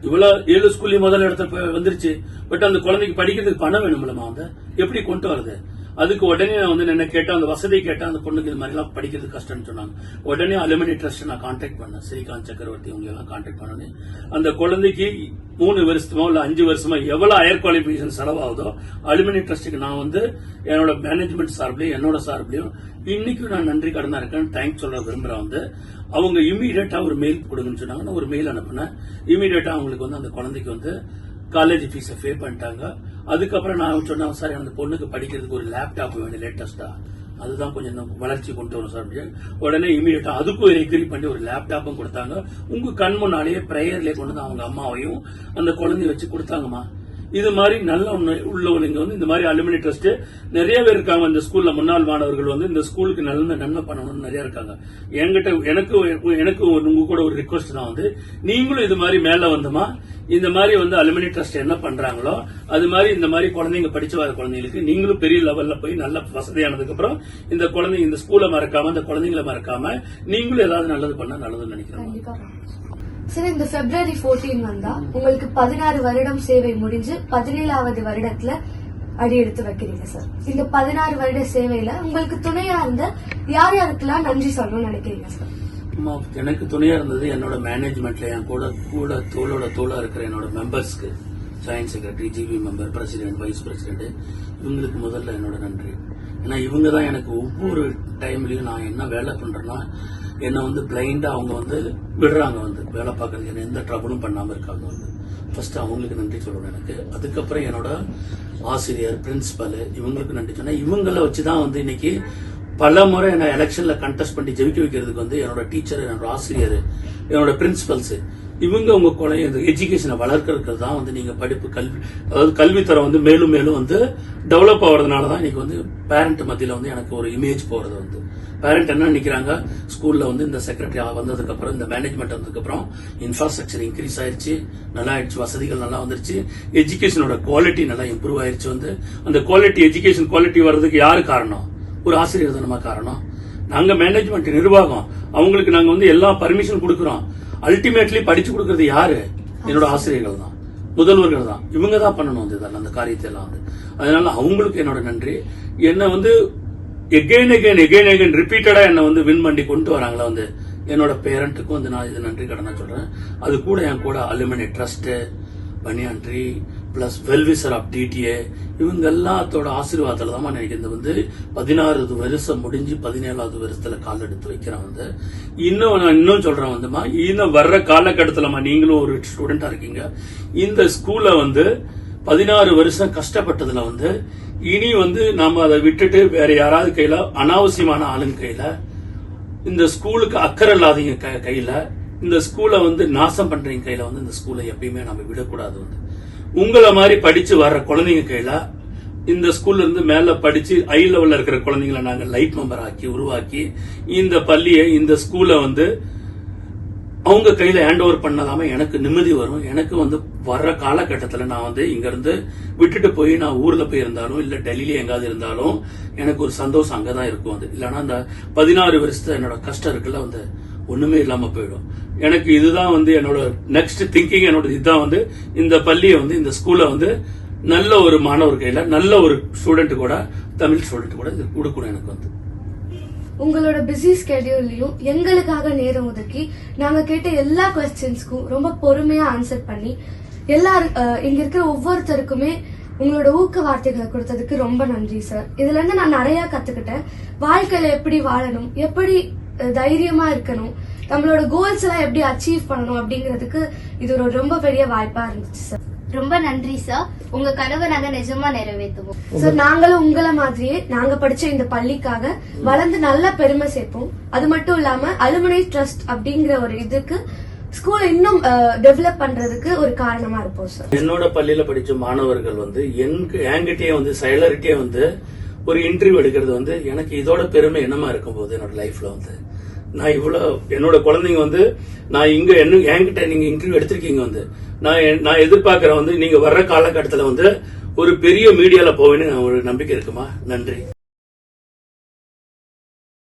இவ்வளவு 7 ஸ்கூல்லயும் முதல் இடத்துல வந்துருச்சு, பட் அந்த குழந்தைக்கு படிக்கிறதுக்கு பணம் வேணும்லமா, வந்து எப்படி கொண்டு வருது? அதுக்கு உடனே நான் வந்து என்ன கேட்டேன், அந்த வசதி கேட்டேன், அந்த பொண்ணுக்கு இது மாதிரி எல்லாம் படிக்கிறது கஷ்டம்னு சொன்னாங்க. உடனே அலுமினி ட்ரஸ்ட் நான் கான்டாக்ட் பண்ணேன், ஸ்ரீகாந்த் சக்கரவர்த்தி அவங்க எல்லாம் கான்டாக்ட் பண்ணேன். அந்த குழந்தைக்கு 3 வருஷமோ இல்ல 5 வருஷமோ எவ்வளவு ஹையர் குவாலிபிகேஷன் செலவாகுதோ அலுமினி ட்ரஸ்ட்டுக்கு நான் வந்து என்னோட மேனேஜ்மெண்ட் சார்பிலையும் என்னோட சார்பிலையும் இன்னைக்கும் நான் நன்றி கடனா இருக்கேன், தேங்க்ஸ் சொல்ல விரும்புறேன். வந்து அவங்க இமீடியட்டா ஒரு மெயில் கொடுங்கன்னு சொன்னாங்க. நான் ஒரு மெயில் அனுப்பினேன். இமீடியட்டா அவங்களுக்கு வந்து அந்த குழந்தைக்கு வந்து காலேஜ் ஃபீஸை பே பண்ணிட்டாங்க. அதுக்கப்புறம் நான் சொன்னேன், சார் அந்த பொண்ணுக்கு படிக்கிறதுக்கு ஒரு லேப்டாப் வேணும் லேட்டஸ்டா, அதுதான் கொஞ்சம் வளர்ச்சி கொண்டு வரும் சார். உடனே இமீடியட்டா அதுக்கும் எக்ரி பண்ணி ஒரு லேப்டாப்பும் கொடுத்தாங்க. உங்க கண் முன்னாலேயே பிரேயர்லயே கொண்டு வந்து அவங்க அம்மாவையும் அந்த குழந்தைய வச்சு கொடுத்தாங்கம்மா. இது மாதிரி நல்ல உள்ளவங்க வந்து இந்த மாதிரி அலுமினி ட்ரஸ்ட் நிறைய பேர் இருக்காங்க. இந்த ஸ்கூல்ல முன்னாள் மாணவர்கள் வந்து இந்த ஸ்கூலுக்கு நல்ல நன்மை பண்ணணும்னு நிறைய இருக்காங்க. எனக்கு உங்க கூட ஒரு ரிக்வஸ்ட் தான், வந்து நீங்களும் இது மாதிரி மேல வந்தமா இந்த மாதிரி வந்து அலுமினி ட்ரஸ்ட் என்ன பண்றாங்களோ அது மாதிரி இந்த மாதிரி குழந்தைங்க படிச்சு வர குழந்தைங்களுக்கு நீங்களும் பெரிய லெவல்ல போய் நல்ல வசதியானதுக்கு அப்புறம் இந்த குழந்தைங்க இந்த ஸ்கூலை மறக்காம இந்த குழந்தைங்களை மறக்காம நீங்களும் ஏதாவது நல்லது பண்ணா நல்லதுன்னு நினைக்கிறேன். சரி, இந்த February 14 வந்தா உங்களுக்கு 16 வருடம் சேவை முடிஞ்சு 17வது வருடத்துல அடி எடுத்து வைக்கிறீங்க சார். இந்த 16 வருட சேவையில உங்களுக்கு துணையா இருந்த யார் யாருக்கெல்லாம் நன்றி சொல்லணும்னு நினைக்கிறீங்க சார்? எனக்கு துணையா இருந்தது என்னோட மேனேஜ்மெண்ட்ல என் கூட தோளா இருக்கிற என்னோட மெம்பர்ஸ்க்கு, joint secretary, GB member, president, vice president, இவங்களுக்கு முதல்ல என்னோட நன்றி. ஏன்னா இவங்க தான் எனக்கு ஒவ்வொரு டைம்லயும் நான் என்ன வேலை பண்றேன்னா என்ன வந்து பிளைண்டா அவங்க வந்து விடுறாங்க, வந்து வேலை பார்க்கறதுக்கு என்ன எந்த ட்ரபிளும் பண்ணாம இருக்காங்க. வந்து ஃபர்ஸ்ட் அவங்களுக்கு நன்றி சொல்லணும் எனக்கு. அதுக்கப்புறம் என்னோட ஆசிரியர், பிரின்சிபல், இவங்களுக்கு நன்றி சொன்னா இவங்கள வச்சுதான் வந்து இன்னைக்கு பல முறை என்ன எலெக்ஷன்ல கண்டெஸ்ட் பண்ணி ஜெயிக்க வைக்கிறதுக்கு வந்து என்னோட டீச்சர், என்னோட ஆசிரியர், என்னோட பிரின்சிபல்ஸ், இவங்க உங்க குழந்தை எஜுகேஷனை வளர்க்கறது தான் வந்து நீங்க படிப்பு அதாவது கல்வித்தரம் வந்து மேலும் மேலும் வந்து டெவலப் ஆகிறதுனாலதான் இன்னைக்கு வந்து பேரண்ட் மத்தியில வந்து எனக்கு ஒரு இமேஜ் போறது. வந்து பேரண்ட் என்ன நினைக்கிறாங்க, ஸ்கூல்ல வந்து இந்த செக்ரட்டரி வந்ததுக்கு அப்புறம் இந்த மேனேஜ்மெண்ட் வந்ததுக்கு அப்புறம் இன்ஃப்ராஸ்ட்ரக்சர் இன்க்ரீஸ் ஆயிருச்சு, நல்லா ஆயிடுச்சு, வசதிகள் நல்லா வந்துருச்சு, எஜுகேஷனோட குவாலிட்டி நல்லா இம்ப்ரூவ் ஆயிருச்சு. வந்து அந்த குவாலிட்டி எஜுகேஷன் குவாலிட்டி வர்றதுக்கு யாரு காரணம்? ஒரு ஆசிரியர் தானமா காரணம். நாங்க மேனேஜ்மெண்ட் நிர்வாகம், அவங்களுக்கு நாங்க வந்து எல்லா பர்மிஷன் கொடுக்கறோம். அல்டிமேட்லி படிச்சு கொடுக்கறது யாரு? என்னோட ஆசிரியர்கள் தான், முதல்வர்கள் தான். இவங்க தான் பண்ணணும் இதெல்லாம், அந்த காரியத்தை எல்லாம் வந்து. அதனால அவங்களுக்கு என்னோட நன்றி. என்ன வந்து எகைன் ரிப்பீட்டடா என்ன வந்து வின் பண்ணி கொண்டு வராங்களா வந்து என்னோட பேரண்ட்டுக்கும் வந்து நான் இது நன்றி கடனா சொல்றேன். அது கூட என் கூட alumni trust, banyan tree plus well wisher of TDA, இவங்க எல்லாத்தோட ஆசீர்வாதத்துல தான் எனக்கு இந்த வந்து 16 வருஷம் முடிஞ்சு 17வது வருஷத்துல கால் எடுத்து வைக்கிறேன். வந்து இன்னும் சொல்றேன் வந்துமா, இன்னும் வர்ற காலகட்டத்திலமா நீங்களும் ஒரு ஸ்டூடெண்டா இருக்கீங்க. இந்த ஸ்கூல்ல வந்து 16 வருஷம் கஷ்டப்பட்டதுல வந்து இனி வந்து நாம அதை விட்டுட்டு வேற யாராவது கையில, அனாவசியமான ஆளுங்க கையில, இந்த ஸ்கூலுக்கு அக்கறை இல்லாதீங்க கையில, இந்த ஸ்கூலை வந்து நாசம் பண்றீங்க கையில வந்து இந்த ஸ்கூலை எப்பயுமே நம்ம விடக்கூடாது. வந்து உங்களை மாதிரி படிச்சு வர்ற குழந்தைங்க கையில இந்த ஸ்கூல்ல இருந்து மேல படிச்சு ஹை லெவல்ல இருக்கிற குழந்தைங்களை நாங்க லைட் மெம்பர் ஆக்கி உருவாக்கி இந்த பள்ளியை, இந்த ஸ்கூலை வந்து அவங்க கையில ஹேண்ட் ஓவர் பண்ணாம எனக்கு நிம்மதி வரும். எனக்கு வந்து வர்ற காலகட்டத்துல நான் வந்து இங்க இருந்து விட்டுட்டு போய் நான் ஊர்ல போய் இருந்தாலும் இல்ல டெல்லியில எங்காவது இருந்தாலும் எனக்கு ஒரு சந்தோஷம் அங்கதான் இருக்கும். வந்து இல்லன்னா அந்த 16 வருஷத்துல என்னோட கஷ்டம் இருக்குல்ல வந்து ஒண்ணுமே இல்லாம போயிடும். எனக்கு இதுதான் வந்து என்னோட நெக்ஸ்ட் திங்கிங். என்னோட இதுதான் வந்து இந்த பள்ளியை வந்து இந்த ஸ்கூல்ல வந்து நல்ல ஒரு மாணவர் கையில, நல்ல ஒரு ஸ்டூடெண்ட் கூட, தமிழ் ஸ்டூடெண்ட் கூட இது கொடுக்கணும். எனக்கு வந்து உங்களோட பிஸி ஸ்கெடியூல்லையும் எங்களுக்காக நேரம் ஒதுக்கி நாங்க கேட்ட எல்லா கொஸ்டின்ஸ்க்கும் ரொம்ப பொறுமையா ஆன்சர் பண்ணி இங்க இருக்கிற ஒவ்வொருத்தருக்குமே உங்களோட ஊக்க வார்த்தைகளை கொடுத்ததுக்கு ரொம்ப நன்றி சார். இதுல இருந்து நான் நிறைய கத்துக்கிட்டேன். வாழ்க்கையில எப்படி வாழணும், எப்படி தைரியமா இருக்கணும், நம்மளோட கோல்ஸ் எல்லாம் எப்படி அச்சீவ் பண்ணணும் அப்படிங்கறதுக்கு இது ஒரு ரொம்ப பெரிய வாய்ப்பா இருந்துச்சு சார். ரொம்ப நன்றி சார். உங்க கனவை நாங்க நிஜமா நிறைவேற்றுவோம் சார். நாங்களும் உங்களை மாதிரியே நாங்க படிச்ச இந்த பள்ளிக்காக வளர்ந்து நல்ல பெருமை சேர்ப்போம். அது மட்டும் இல்லாம அலுமினி ட்ரஸ்ட் அப்படிங்கிற ஒரு இதுக்கு ஸ்கூல் இன்னும் டெவலப் பண்றதுக்கு ஒரு காரணமா இருப்போம் சார். என்னோட பள்ளியில படிச்ச மாணவர்கள் வந்து என்கிட்டயே வந்து செயலர்கிட்டயே வந்து ஒரு இன்டர்வியூ எடுக்கிறது வந்து எனக்கு இதோட பெருமை என்னமா இருக்கும் போது என்னோட லைஃப்ல வந்து நான் இவ்வளவு என்னோட குழந்தைங்க வந்து நான் இங்க என்கிட்ட நீங்க இன்டர்வியூ எடுத்திருக்கீங்க வந்து நான் எதிர்பார்க்கிறேன் வந்து நீங்க வர்ற காலகட்டத்துல வந்து ஒரு பெரிய மீடியால போவேன்னு ஒரு நம்பிக்கை இருக்குமா. நன்றி.